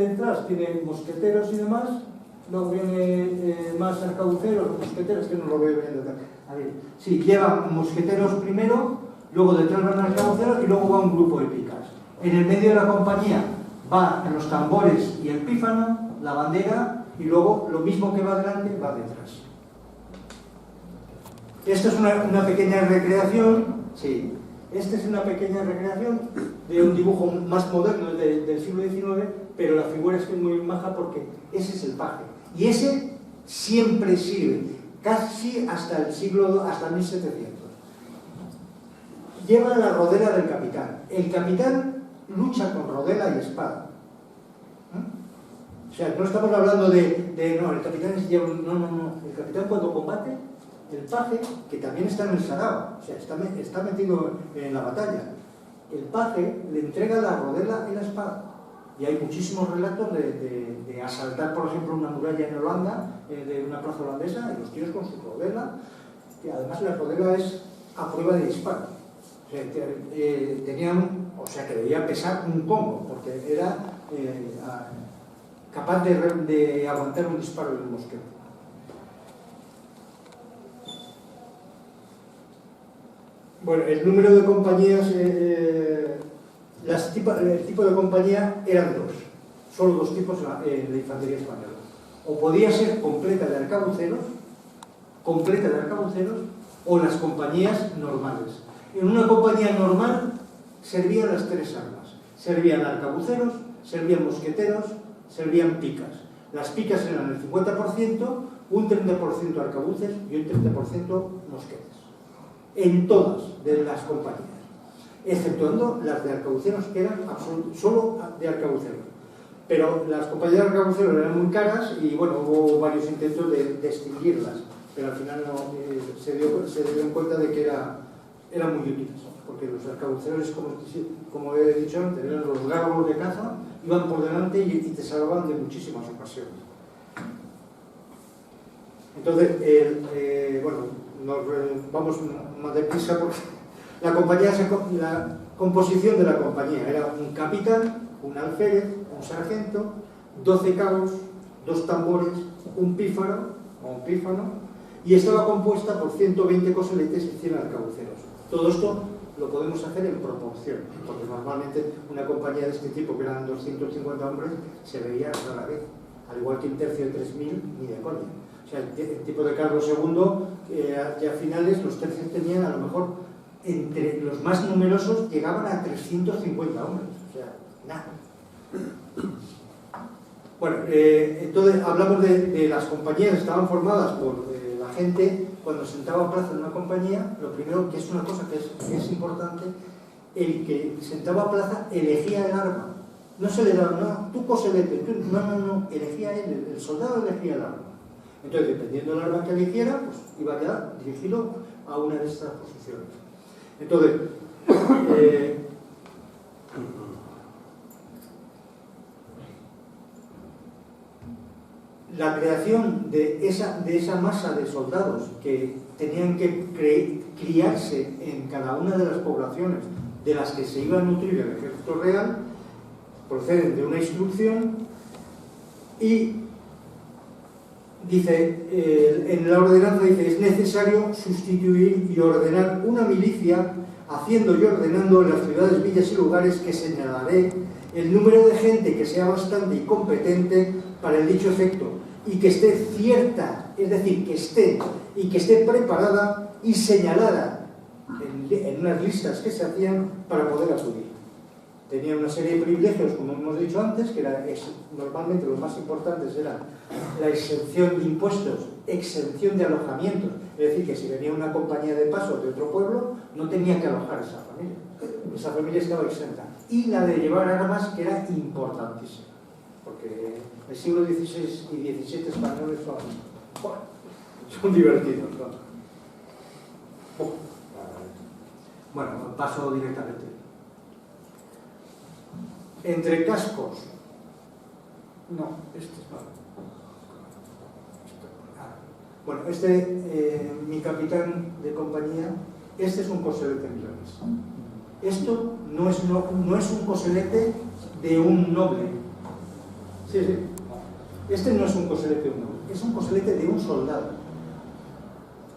detrás? Tiene mosqueteros y demás. Luego viene más arcabuceros, mosqueteros, que no lo veo bien detrás. A ver, sí, lleva mosqueteros primero, luego detrás van arcabuceros y luego va un grupo de picas. En el medio de la compañía van los tambores y el pífano, la bandera, y luego lo mismo que va delante va detrás. Esta es una pequeña recreación, sí, esta es una pequeña recreación de un dibujo más moderno del siglo XIX, pero la figura es muy maja porque ese es el paje. Y ese siempre sirve, casi hasta el 1700. Lleva la rodela del capitán. El capitán lucha con rodela y espada. O sea, no estamos hablando no, el capitán es no. El capitán cuando combate, el paje, que también está en el sarao, o sea, está metido en la batalla, el paje le entrega la rodela y la espada. Y hay muchísimos relatos de asaltar, por ejemplo, una muralla en Holanda, de una plaza holandesa, y los tíos con su rodela, y además la rodela es a prueba de disparo. O sea, o sea, que debía pesar un poco, porque era capaz de aguantar un disparo de un mosquete. Bueno, el número de compañías, el tipo de compañía eran dos, solo dos tipos en la infantería española. O podía ser completa de arcabuceros, o las compañías normales. En una compañía normal servían las 3 armas. Servían arcabuceros, servían mosqueteros, servían picas. Las picas eran el 50%, un 30% arcabuces y un 30% mosquetes. En todas de las compañías, exceptuando las de arcabuceros, que eran solo de arcabuceros. Pero las compañías de arcabuceros eran muy caras y bueno, hubo varios intentos de extinguirlas, pero al final se dio cuenta de que eran muy útiles, porque los arcabuceros, como he dicho antes, eran los gárgolos de caza, iban por delante y te salvaban de muchísimas ocasiones. Entonces, bueno, vamos más deprisa porque la composición de la compañía era un capitán, un alférez, un un sargento, 12 cabos, 2 tambores, un pífaro o un pífano, y estaba compuesta por 120 coseletes y 100 arcabuceros. Todo esto lo podemos hacer en proporción, porque normalmente una compañía de este tipo, que eran 250 hombres, se veía rara vez, al igual que un tercio de 3.000, ni de coña. O sea, el tipo de Carlos II, ya a finales, los tercios tenían, a lo mejor, entre los más numerosos, llegaban a 350 hombres. O sea, nada. Bueno, entonces hablamos de las compañías, estaban formadas por la gente. Cuando sentaba plaza en una compañía, lo primero, que es una cosa que es importante, el que sentaba plaza elegía el arma. No se le daba, no, tú coselete, no, elegía él, el soldado elegía el arma. Entonces, dependiendo del arma que eligiera, pues iba a quedar dirigido a una de estas posiciones. Entonces, la creación de esa masa de soldados que tenían que criarse en cada una de las poblaciones de las que se iba a nutrir el ejército real, proceden de una instrucción y dice, en la ordenanza dice, es necesario sustituir y ordenar una milicia, haciendo y ordenando en las ciudades, villas y lugares que señalaré el número de gente que sea bastante y competente para el dicho efecto, y que esté cierta, es decir, que esté preparada y señalada en unas listas que se hacían para poder acudir. Tenían una serie de privilegios, como hemos dicho antes, que normalmente los más importantes eran la exención de impuestos, exención de alojamientos, es decir, que si venía una compañía de paso de otro pueblo, no tenía que alojar a esa familia. Esa familia estaba exenta. Y la de llevar armas, que era importantísima, porque el siglo XVI y XVII españoles son divertidos, ¿no? Bueno, paso directamente. Entre cascos. No, este es malo. Bueno, mi capitán de compañía, este es un coselete inglés. Esto no es un coselete de un noble. Sí. Este no es un coselete de un noble, es un coselete de un soldado.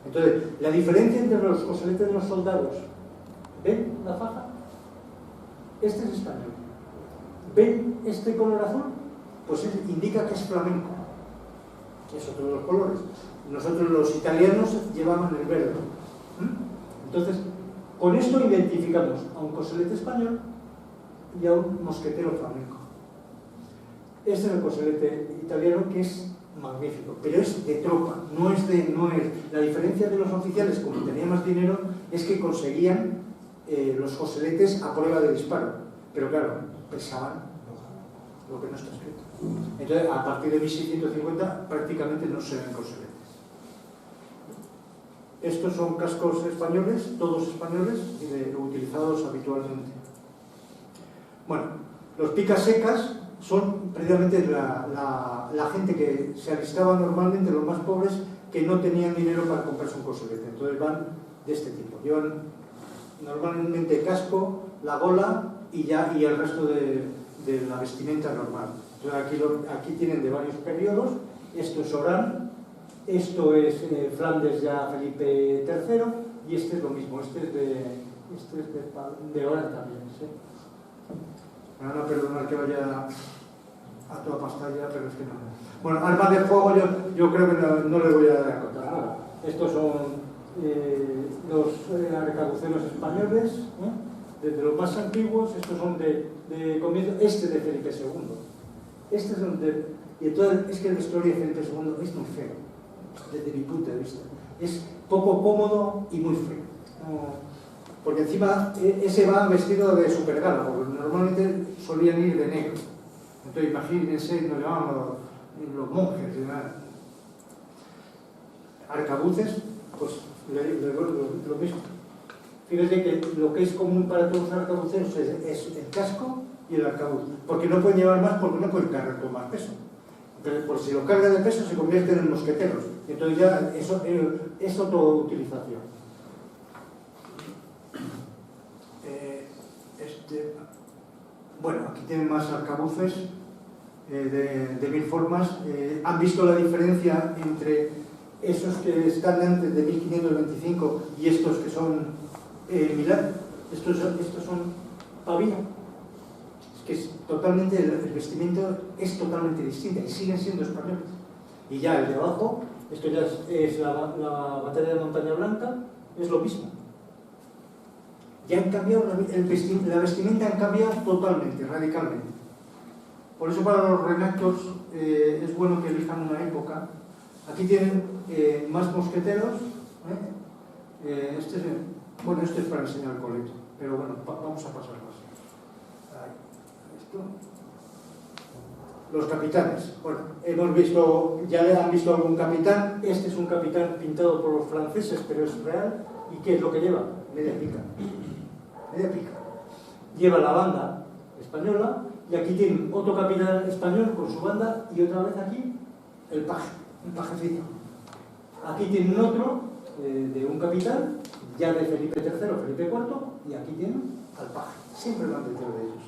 Entonces, la diferencia entre los coseletes de los soldados, ¿ven la faja? Este es español. ¿Ven este color azul? Pues indica que es flamenco. Es otro de los colores. Nosotros los italianos llevaban el verde. Entonces, con esto identificamos a un coselete español y a un mosquetero flamenco. Este es el coselete italiano, que es magnífico, pero es de tropa, no es. La diferencia de los oficiales, como tenían más dinero, es que conseguían los coseletes a prueba de disparo, pero claro, pesaban lo que no está escrito. Entonces, a partir de 1650 prácticamente no se ven coseletes. Estos son cascos españoles, todos españoles, utilizados habitualmente. Bueno, los picas secas son precisamente la gente que se alistaba normalmente, los más pobres, que no tenían dinero para comprarse un coselete. Entonces van de este tipo. Llevan normalmente casco, la gola y el resto de la vestimenta normal. Entonces aquí tienen de varios periodos. Esto es Orán, esto es Flandes ya Felipe III, y este es lo mismo. Este es de Orán también, ¿sí? Me van a perdonar que vaya a toda pastalla, pero es que no. Bueno, armas de fuego yo creo que no le voy a contar nada. Estos son los arcabuceros españoles, desde los más antiguos. Estos son de comienzo, este de Felipe II. Este es donde, y entonces es que la historia de Felipe II es muy feo, desde mi punto de vista. Es poco cómodo y muy feo. Porque encima ese va vestido de supergala, porque normalmente solían ir de negro. Entonces imagínense, nos llamaban los monjes y demás. Arcabuces, pues lo mismo. Fíjense que lo que es común para todos los arcabuceros es el casco y el arcabuz, porque no pueden llevar más, porque no pueden cargar con más peso. Pero por si lo carga de peso se convierten en mosqueteros. Entonces ya eso es otra utilización. Bueno, aquí tienen más arcabuces. de mil formas. Han visto la diferencia entre esos que están antes de 1525 y estos que son Milán. Estos son Pavía. Es que es totalmente, el vestimento es totalmente distinto y siguen siendo españoles. Y ya el de abajo, esto ya es la batalla de Montaña Blanca, es lo mismo. Ya han cambiado, la vestimenta han cambiado totalmente, radicalmente. Por eso para los renatos es bueno que elijan una época. Aquí tienen más mosqueteros. Este es para enseñar el coleto, pero bueno, vamos a pasarlo así. Los capitanes. Bueno, hemos visto, ya le han visto algún capitán. Este es un capitán pintado por los franceses, pero es real. ¿Y qué es lo que lleva? Media pica. Media pica. Lleva la banda española y aquí tienen otro capitán español con su banda y otra vez aquí el paje, un pajecito. Aquí tienen otro de un capitán, ya de Felipe III, Felipe IV, y aquí tienen al paje. Siempre lo han metido de ellos.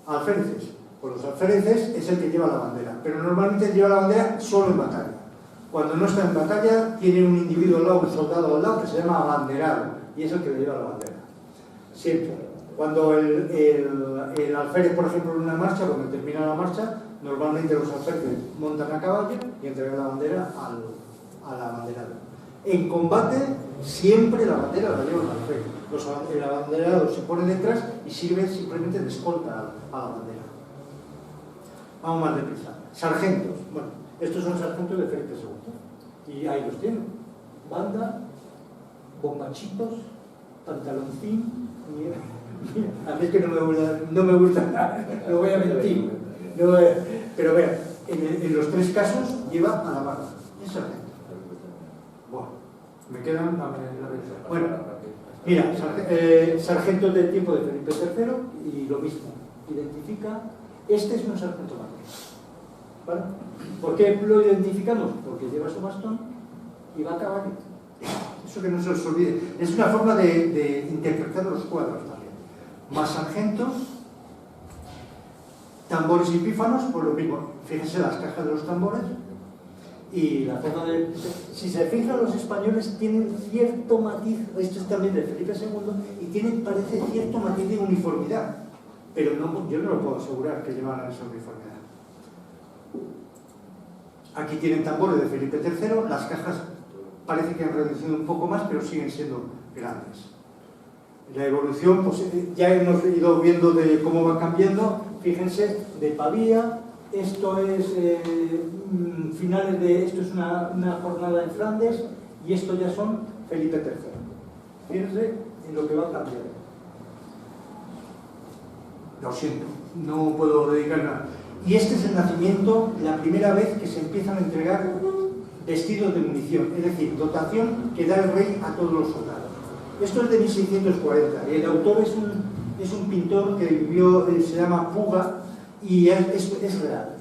Alféreces. Pues los alféreces es el que lleva la bandera, pero normalmente lleva la bandera solo en batalla. Cuando no está en batalla, tiene un individuo al lado, un soldado al lado, que se llama abanderado, y es el que le lleva la bandera. Siempre. Cuando el alférez, por ejemplo, en una marcha, cuando termina la marcha, normalmente los alféreces montan a caballo y entregan la bandera al abanderado. En combate, siempre la bandera la lleva el alférez. El abanderado se pone detrás y sirve simplemente de escolta a la bandera. Vamos más deprisa. Sargentos. Bueno, estos son sargentos de Felipe II. Y ahí los tienen. Banda, bombachitos, pantaloncín. A mí es que no me gusta nada, no voy a mentir. Pero vean, en los tres casos lleva a la barra. Es sargento. Bueno, me quedan bueno, mira, sargento del tiempo de Felipe III y lo mismo, identifica, este es un sargento mayor, ¿vale? ¿Por qué lo identificamos? Porque lleva su bastón y va a caballo. Eso que no se os olvide, es una forma de interpretar los cuadros también. Más sargentos, tambores y pífanos, por lo mismo, fíjense las cajas de los tambores. Y la forma de... Si se fijan, los españoles tienen cierto matiz, esto es también de Felipe II, y tienen, parece, cierto matiz de uniformidad, pero no, yo no lo puedo asegurar que llevaran esa uniformidad. Aquí tienen tambores de Felipe III, las cajas parece que han reducido un poco más, pero siguen siendo grandes. La evolución, pues ya hemos ido viendo de cómo va cambiando, fíjense, de Pavía. Esto es finales de... Esto es una jornada en Flandes y esto ya son Felipe III. Fíjense en lo que va cambiando. Lo siento, no puedo dedicar nada. Y este es el nacimiento, la primera vez que se empiezan a entregar vestidos de munición, es decir, dotación que da el rey a todos los soldados. Esto es de 1640 y el autor es un pintor que vivió, se llama Puga, y es real.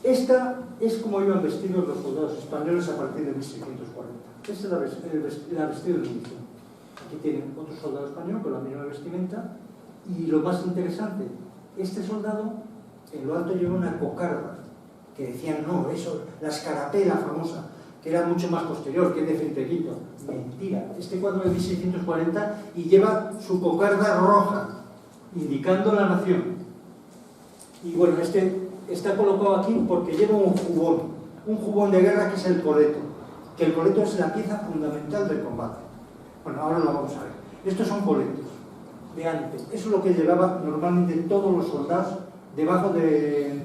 Esta es como iban vestidos los soldados españoles a partir de 1640. Esta es la vestida de munición. Aquí tienen otro soldado español con la misma vestimenta. Y lo más interesante, este soldado en lo alto lleva una cocarda, que decían, no, eso, la escarapela famosa, que era mucho más posterior, que es de Felipe V. Mentira. Este cuadro es de 1640 y lleva su cocarda roja, indicando la nación. Y bueno, este está colocado aquí porque lleva un jubón de guerra que es el coleto, que el coleto es la pieza fundamental del combate. Bueno, ahora lo vamos a ver. Estos son coletos de antes. Eso es lo que llevaban normalmente todos los soldados debajo del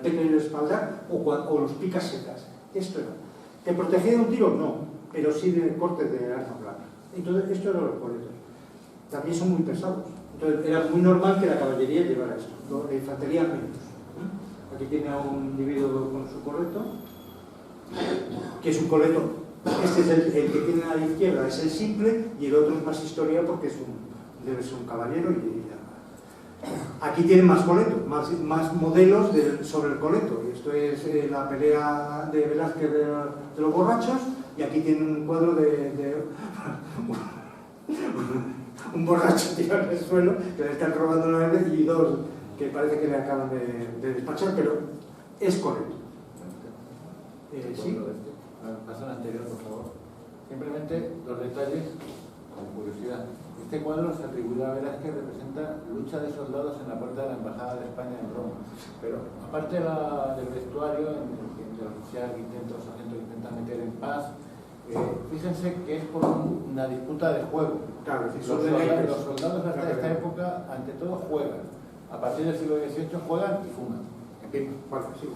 pecho y el espaldar o los picas secas. Esto era. ¿Te protegía de un tiro? No, pero sí de cortes de arma blanca. Entonces, esto eran los coletos. También son muy pesados. Entonces, era muy normal que la caballería llevara esto. La infantería menos. Aquí tiene a un individuo con su coleto, que es un coleto. Este es el que tiene a la izquierda, es el simple, y el otro es más historia porque debe ser un caballero. Aquí tienen más coletos, más modelos sobre el coleto. Y esto es la pelea de Velázquez de los borrachos, y aquí tienen un cuadro un borracho tirado en el suelo, que le están robando la nave, y dos que parece que le acaban de despachar, pero es correcto. ¿Sí? Paso al anterior, por favor. Simplemente los detalles, con curiosidad. Este cuadro se atribuye a Velázquez, representa lucha de soldados en la puerta de la Embajada de España en Roma. Pero aparte del vestuario, en el que el oficial intenta, los agentes intentan meter en paz, fíjense que es por una disputa de juego. Claro, los soldados hasta esta época, ante todo, juegan. A partir del siglo XVIII juegan y fuman. En fin, sí.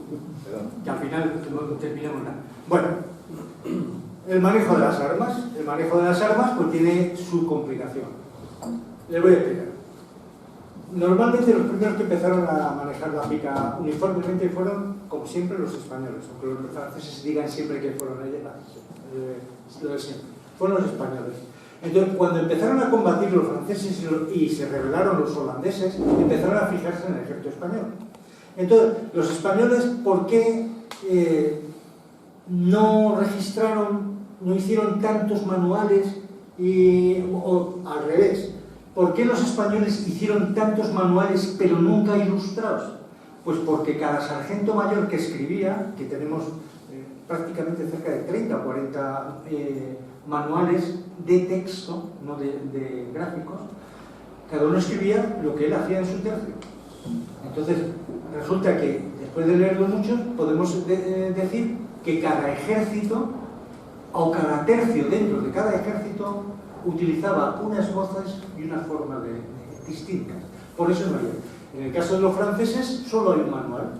Que al final terminamos nada. Bueno, el manejo de las armas. El manejo de las armas pues tiene su complicación. Les voy a explicar. Normalmente los primeros que empezaron a manejar la pica uniformemente fueron, como siempre, los españoles, aunque los franceses digan siempre que fueron ellos, lo de siempre. Fueron los españoles. Entonces, cuando empezaron a combatir los franceses y se rebelaron los holandeses, empezaron a fijarse en el ejército español. Entonces, los españoles, ¿por qué no registraron, no hicieron tantos manuales o al revés? ¿Por qué los españoles hicieron tantos manuales pero nunca ilustrados? Pues porque cada sargento mayor que escribía, que tenemos prácticamente cerca de 30 o 40 manuales de texto, no de gráficos, cada uno escribía lo que él hacía en su tercio. Entonces, resulta que después de leerlo muchos, podemos decir que cada ejército o cada tercio dentro de cada ejército utilizaba unas voces y unas formas distintas. Por eso no hay. En el caso de los franceses solo hay un manual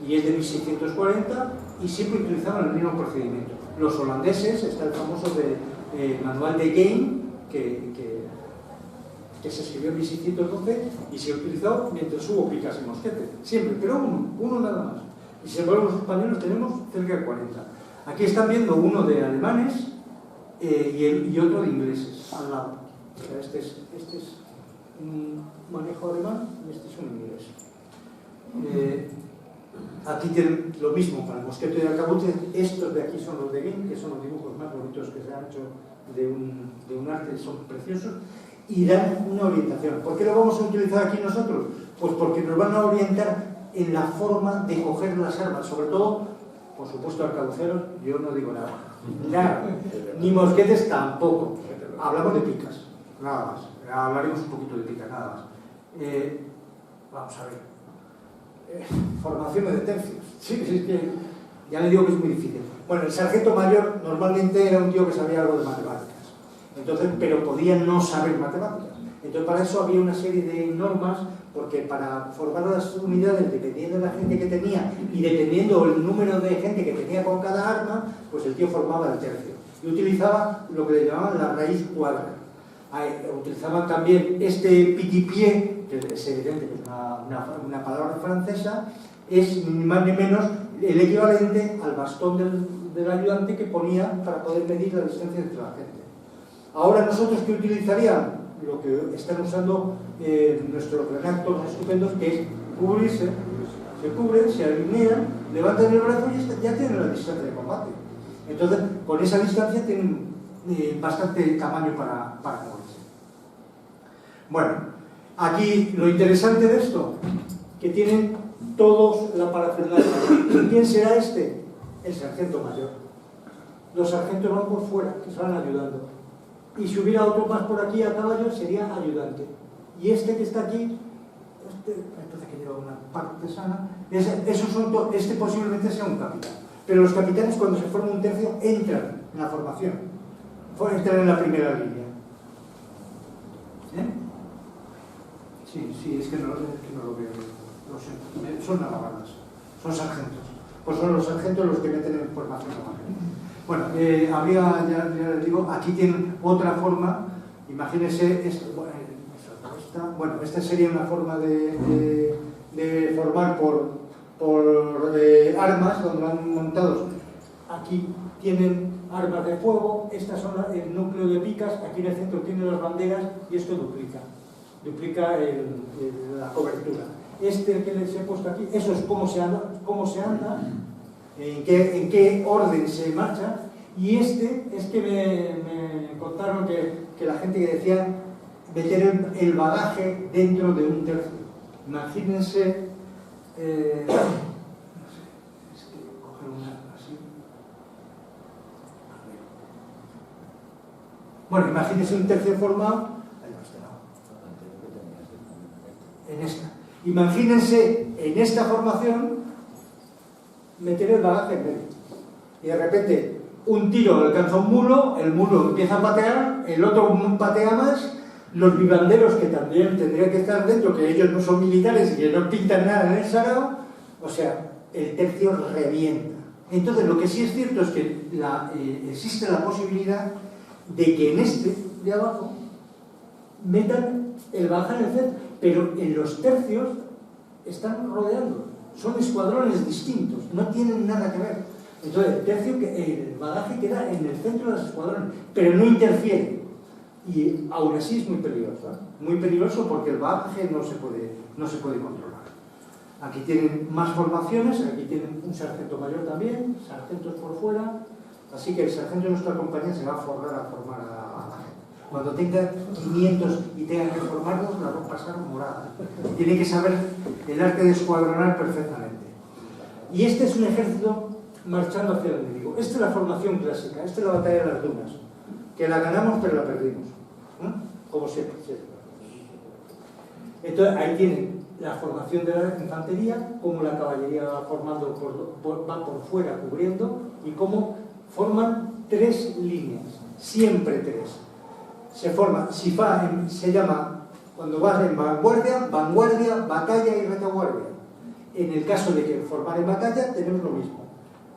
y es de 1640 y siempre utilizaban el mismo procedimiento. Los holandeses, está el famoso manual de Game que se escribió en 1612 y se utilizó mientras hubo picas y mosquetes, siempre, pero uno nada más. Y sin embargo los españoles tenemos cerca de 40. Aquí están viendo uno de alemanes y otro de ingleses al lado. O sea, este es un manejo alemán y este es un inglés. Aquí tienen lo mismo para el mosquete y el arcabuz. Estos de aquí son los de Game, que son los dibujos más bonitos que se han hecho de un arte, son preciosos y dan una orientación. ¿Por qué lo vamos a utilizar aquí nosotros? Pues porque nos van a orientar en la forma de coger las armas, sobre todo, por supuesto, arcabuceros, yo no digo nada. Nada. Ni mosquetes tampoco. Hablamos de picas, nada más. Hablaremos un poquito de picas, nada más. Vamos a ver. Formaciones de tercios. Sí, es que ya le digo que es muy difícil. Bueno, el sargento mayor normalmente era un tío que sabía algo de matemáticas. Entonces, pero podía no saber matemáticas. Entonces, para eso había una serie de normas, porque para formar las unidades, dependiendo de la gente que tenía y dependiendo el número de gente que tenía con cada arma, pues el tío formaba el tercio. Y utilizaba lo que le llamaban la raíz cuadra. Utilizaban también este pitipié, que es evidente que es una palabra francesa, es ni más ni menos el equivalente al bastón del ayudante que ponía para poder medir la distancia entre la gente. Ahora nosotros, ¿qué utilizaríamos? Lo que están usando nuestros renactos estupendos, que es cubrirse. Se cubren, se alinean, levantan el brazo y ya tienen la distancia de combate. Entonces, con esa distancia tienen bastante tamaño para moverse. Bueno, aquí lo interesante de esto, que tienen todos la parafernalia. ¿Quién será este? El sargento mayor. Los sargentos van por fuera, que se van ayudando. Y si hubiera otro más por aquí a caballo, sería ayudante. Y este que está aquí, entonces que lleva una partesana, este posiblemente sea un capitán. Pero los capitanes, cuando se forma un tercio, entran en la formación. Entran en la primera línea. Sí, es que no lo veo. Lo sé. Son navajas, son sargentos. Pues son los sargentos los que meten en formación a más gente. Bueno, habría, ya les digo, aquí tienen otra forma. Imagínense, esta sería una forma de formar por armas, donde van montados. Aquí tienen armas de fuego, estas son el núcleo de picas, aquí en el centro tienen las banderas y esto duplica la cobertura. Este que les he puesto aquí, eso es cómo se anda, en qué orden se marcha, y este es que me contaron que la gente que decía meter el bagaje dentro de un tercio. Imagínense, no sé, es que coger una así. Bueno, imagínense un tercio formado en esta. Imagínense en esta formación meter el bagaje en medio. Y de repente un tiro alcanza un mulo, el mulo empieza a patear, el otro patea más, los vivanderos que también tendrían que estar dentro, que ellos no son militares y que no pintan nada en el sarao, o sea, el tercio revienta. Entonces lo que sí es cierto es que existe la posibilidad de que en este de abajo metan el bagaje en el centro, pero en los tercios están rodeando, son escuadrones distintos, no tienen nada que ver. Entonces el bagaje queda en el centro de los escuadrones, pero no interfiere. Y aún así es muy peligroso, ¿eh? Muy peligroso porque el bagaje no se puede controlar. Aquí tienen más formaciones, aquí tienen un sargento mayor también, sargentos por fuera, así que el sargento de nuestra compañía se va a formar a la gente. Cuando tenga 500 y tenga que formarlos, la va a pasar morada. Tiene que saber el arte de escuadronar perfectamente. Y este es un ejército marchando hacia el enemigo. Esta es la formación clásica, esta es la batalla de las dunas, que la ganamos pero la perdimos, como siempre. Entonces ahí tienen la formación de la infantería, cómo la caballería va formando va por fuera cubriendo y cómo forman 3 líneas, siempre 3. Se forma, se llama, cuando vas en vanguardia, batalla y retaguardia. En el caso de que formar en batalla tenemos lo mismo.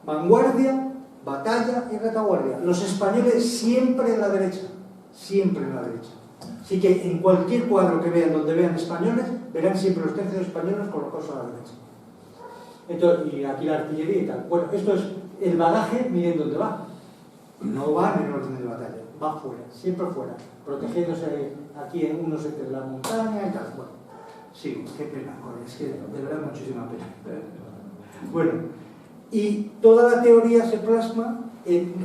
Vanguardia, batalla y retaguardia. Los españoles siempre en la derecha, siempre en la derecha. Así que en cualquier cuadro que vean donde vean españoles, verán siempre los tercios españoles colocados a la derecha. Entonces, y aquí la artillería y tal. Bueno, esto es el bagaje, miren dónde va. No va en el orden de batalla, va fuera, siempre fuera, protegiéndose aquí en unos entre la montaña y tal. Bueno, sí, qué pena, es que de verdad muchísima pena. Bueno, y toda la teoría se plasma,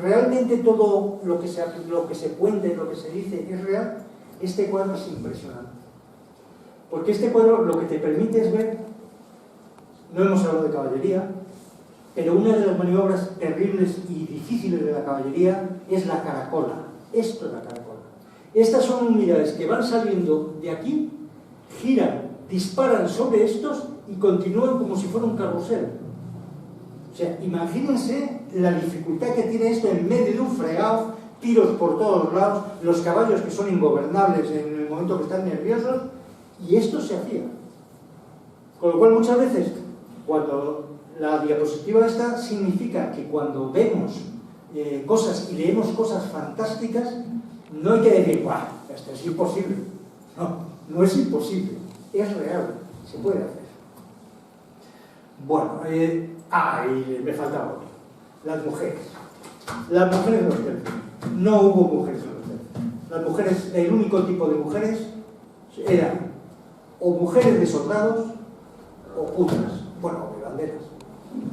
realmente todo lo que se cuenta y lo que se dice es real. Este cuadro es impresionante, porque este cuadro lo que te permite es ver, no hemos hablado de caballería, pero una de las maniobras terribles y difíciles de la caballería es la caracola. Esto es la caracola. Estas son unidades que van saliendo de aquí, giran, disparan sobre estos y continúan como si fuera un carrusel. O sea, imagínense la dificultad que tiene esto en medio de un fregado, tiros por todos lados, los caballos que son ingobernables en el momento que están nerviosos, y esto se hacía. Con lo cual muchas veces, cuando la diapositiva esta significa que cuando vemos cosas y leemos cosas fantásticas, no hay que decir, ¡guau! Esto es imposible. No, no es imposible, es real, se puede hacer. Bueno, y me faltaba otro. Las mujeres. Las mujeres de los tercios. No hubo mujeres en los tercios. Las mujeres, el único tipo de mujeres eran o mujeres de soldados o putas, bueno, de banderas.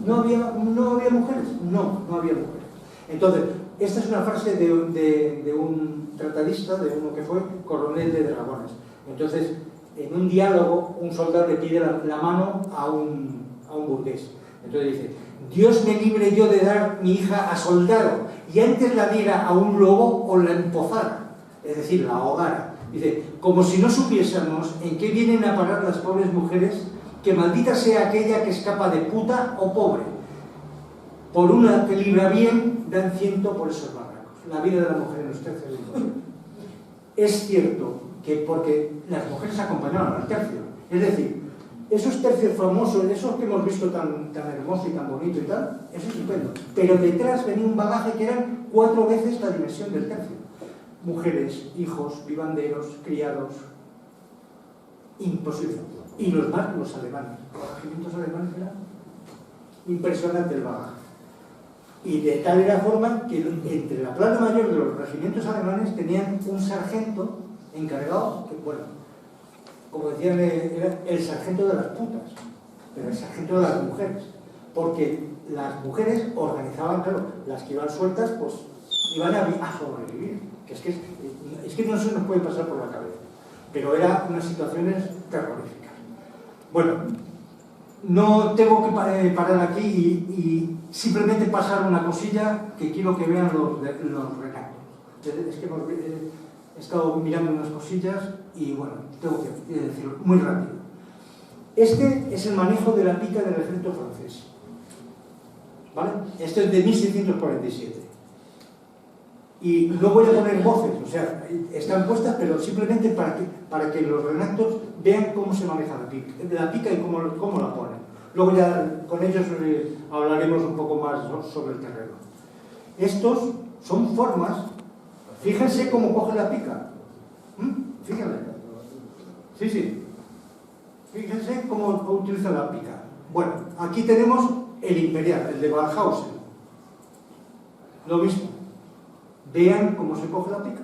¿No había mujeres? No había mujeres. Entonces, esta es una frase de un tratadista, de uno que fue coronel de dragones. Entonces, en un diálogo, un soldado le pide la mano a un burgués. Entonces dice, Dios me libre yo de dar mi hija a soldado y antes la diera a un lobo o la empozara, es decir, la ahogara. Dice, como si no supiésemos en qué vienen a parar las pobres mujeres, que maldita sea aquella que escapa de puta o pobre. Por una que libra bien, dan 100 por esos barracos. La vida de la mujer en los tercios es imposible. Es cierto que porque las mujeres acompañaban al tercio, es decir, esos tercios famosos, esos que hemos visto tan hermoso y tan bonito y tal, eso es estupendo. Pero detrás venía un bagaje que eran 4 veces la dimensión del tercio. Mujeres, hijos, vivanderos, criados. Imposible. Y los alemanes, los regimientos alemanes eran impresionante el bagaje. Y de tal era forma que entre la plana mayor de los regimientos alemanes tenían un sargento encargado, que bueno, como decían, era el sargento de las putas, pero el sargento de las mujeres, porque las mujeres organizaban, claro, las que iban sueltas, pues iban a sobrevivir, que es que no se nos puede pasar por la cabeza. pero eran unas situaciones terroríficas. Bueno, no tengo que parar aquí y simplemente pasar una cosilla que quiero que vean los renatos. Es que he estado mirando unas cosillas y bueno, tengo que decirlo muy rápido. Este es el manejo de la pica del ejército francés, ¿vale? Este es de 1647. Y no voy a poner voces, o sea, están puestas, pero simplemente para que los redactos vean cómo se maneja la pica y cómo la ponen. Luego ya con ellos hablaremos un poco más sobre el terreno. Estos son formas, fíjense cómo coge la pica. Fíjense. Sí. Fíjense cómo utiliza la pica. Bueno, aquí tenemos el imperial, el de Bauhausen. Lo mismo. Vean cómo se coge la pica.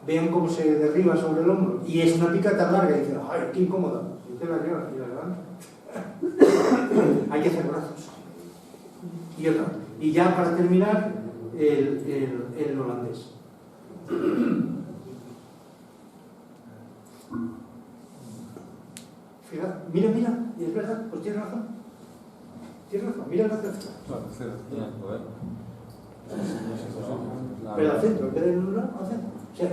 Vean cómo se derriba sobre el hombro. Y es una pica tan larga y dice, ¡ay, qué incómoda! Y usted la lleva y la levanta. Hay que hacer brazos. Y otra. Y ya para terminar, el holandés. Fíjate, mira, y es verdad, pues tienes razón. Mira la tercera. Pero al centro, en vez de en un lado, al centro. O sea,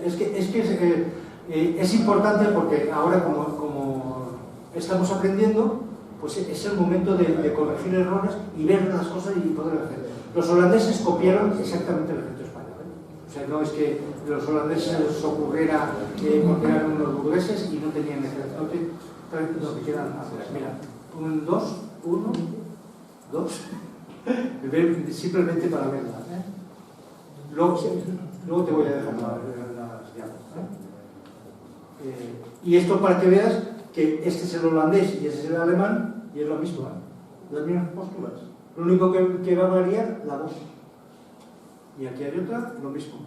es importante porque ahora como estamos aprendiendo, pues es el momento de corregir errores y ver las cosas y poder hacer. Los holandeses copiaron exactamente el ejército español, ¿eh? O sea, no es que los holandeses les ocurriera porque eran unos burgueses y no tenían ejército, lo que quieran hacer. Mira, 1, 2, simplemente para verla, ¿eh? Luego te voy a dejar las llaves, ¿eh? Y esto para que veas que este es el holandés y ese es el alemán y es lo mismo, ¿eh? Las mismas posturas. Lo único que va a variar, la voz. Y aquí hay otra, lo mismo.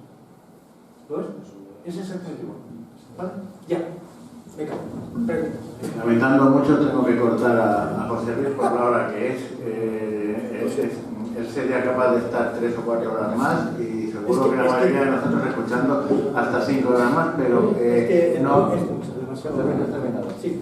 ¿Lo ves? Es exactamente igual. ¿Vale? Ya. Venga, preguntas. Lamentando mucho, tengo que cortar a José Luis por la hora que es. Él sería capaz de estar 3 o 4 horas más y seguro que la mayoría de nosotros escuchando hasta 5 horas más, pero no. Es mucho, demasiado. No terminado. Sí.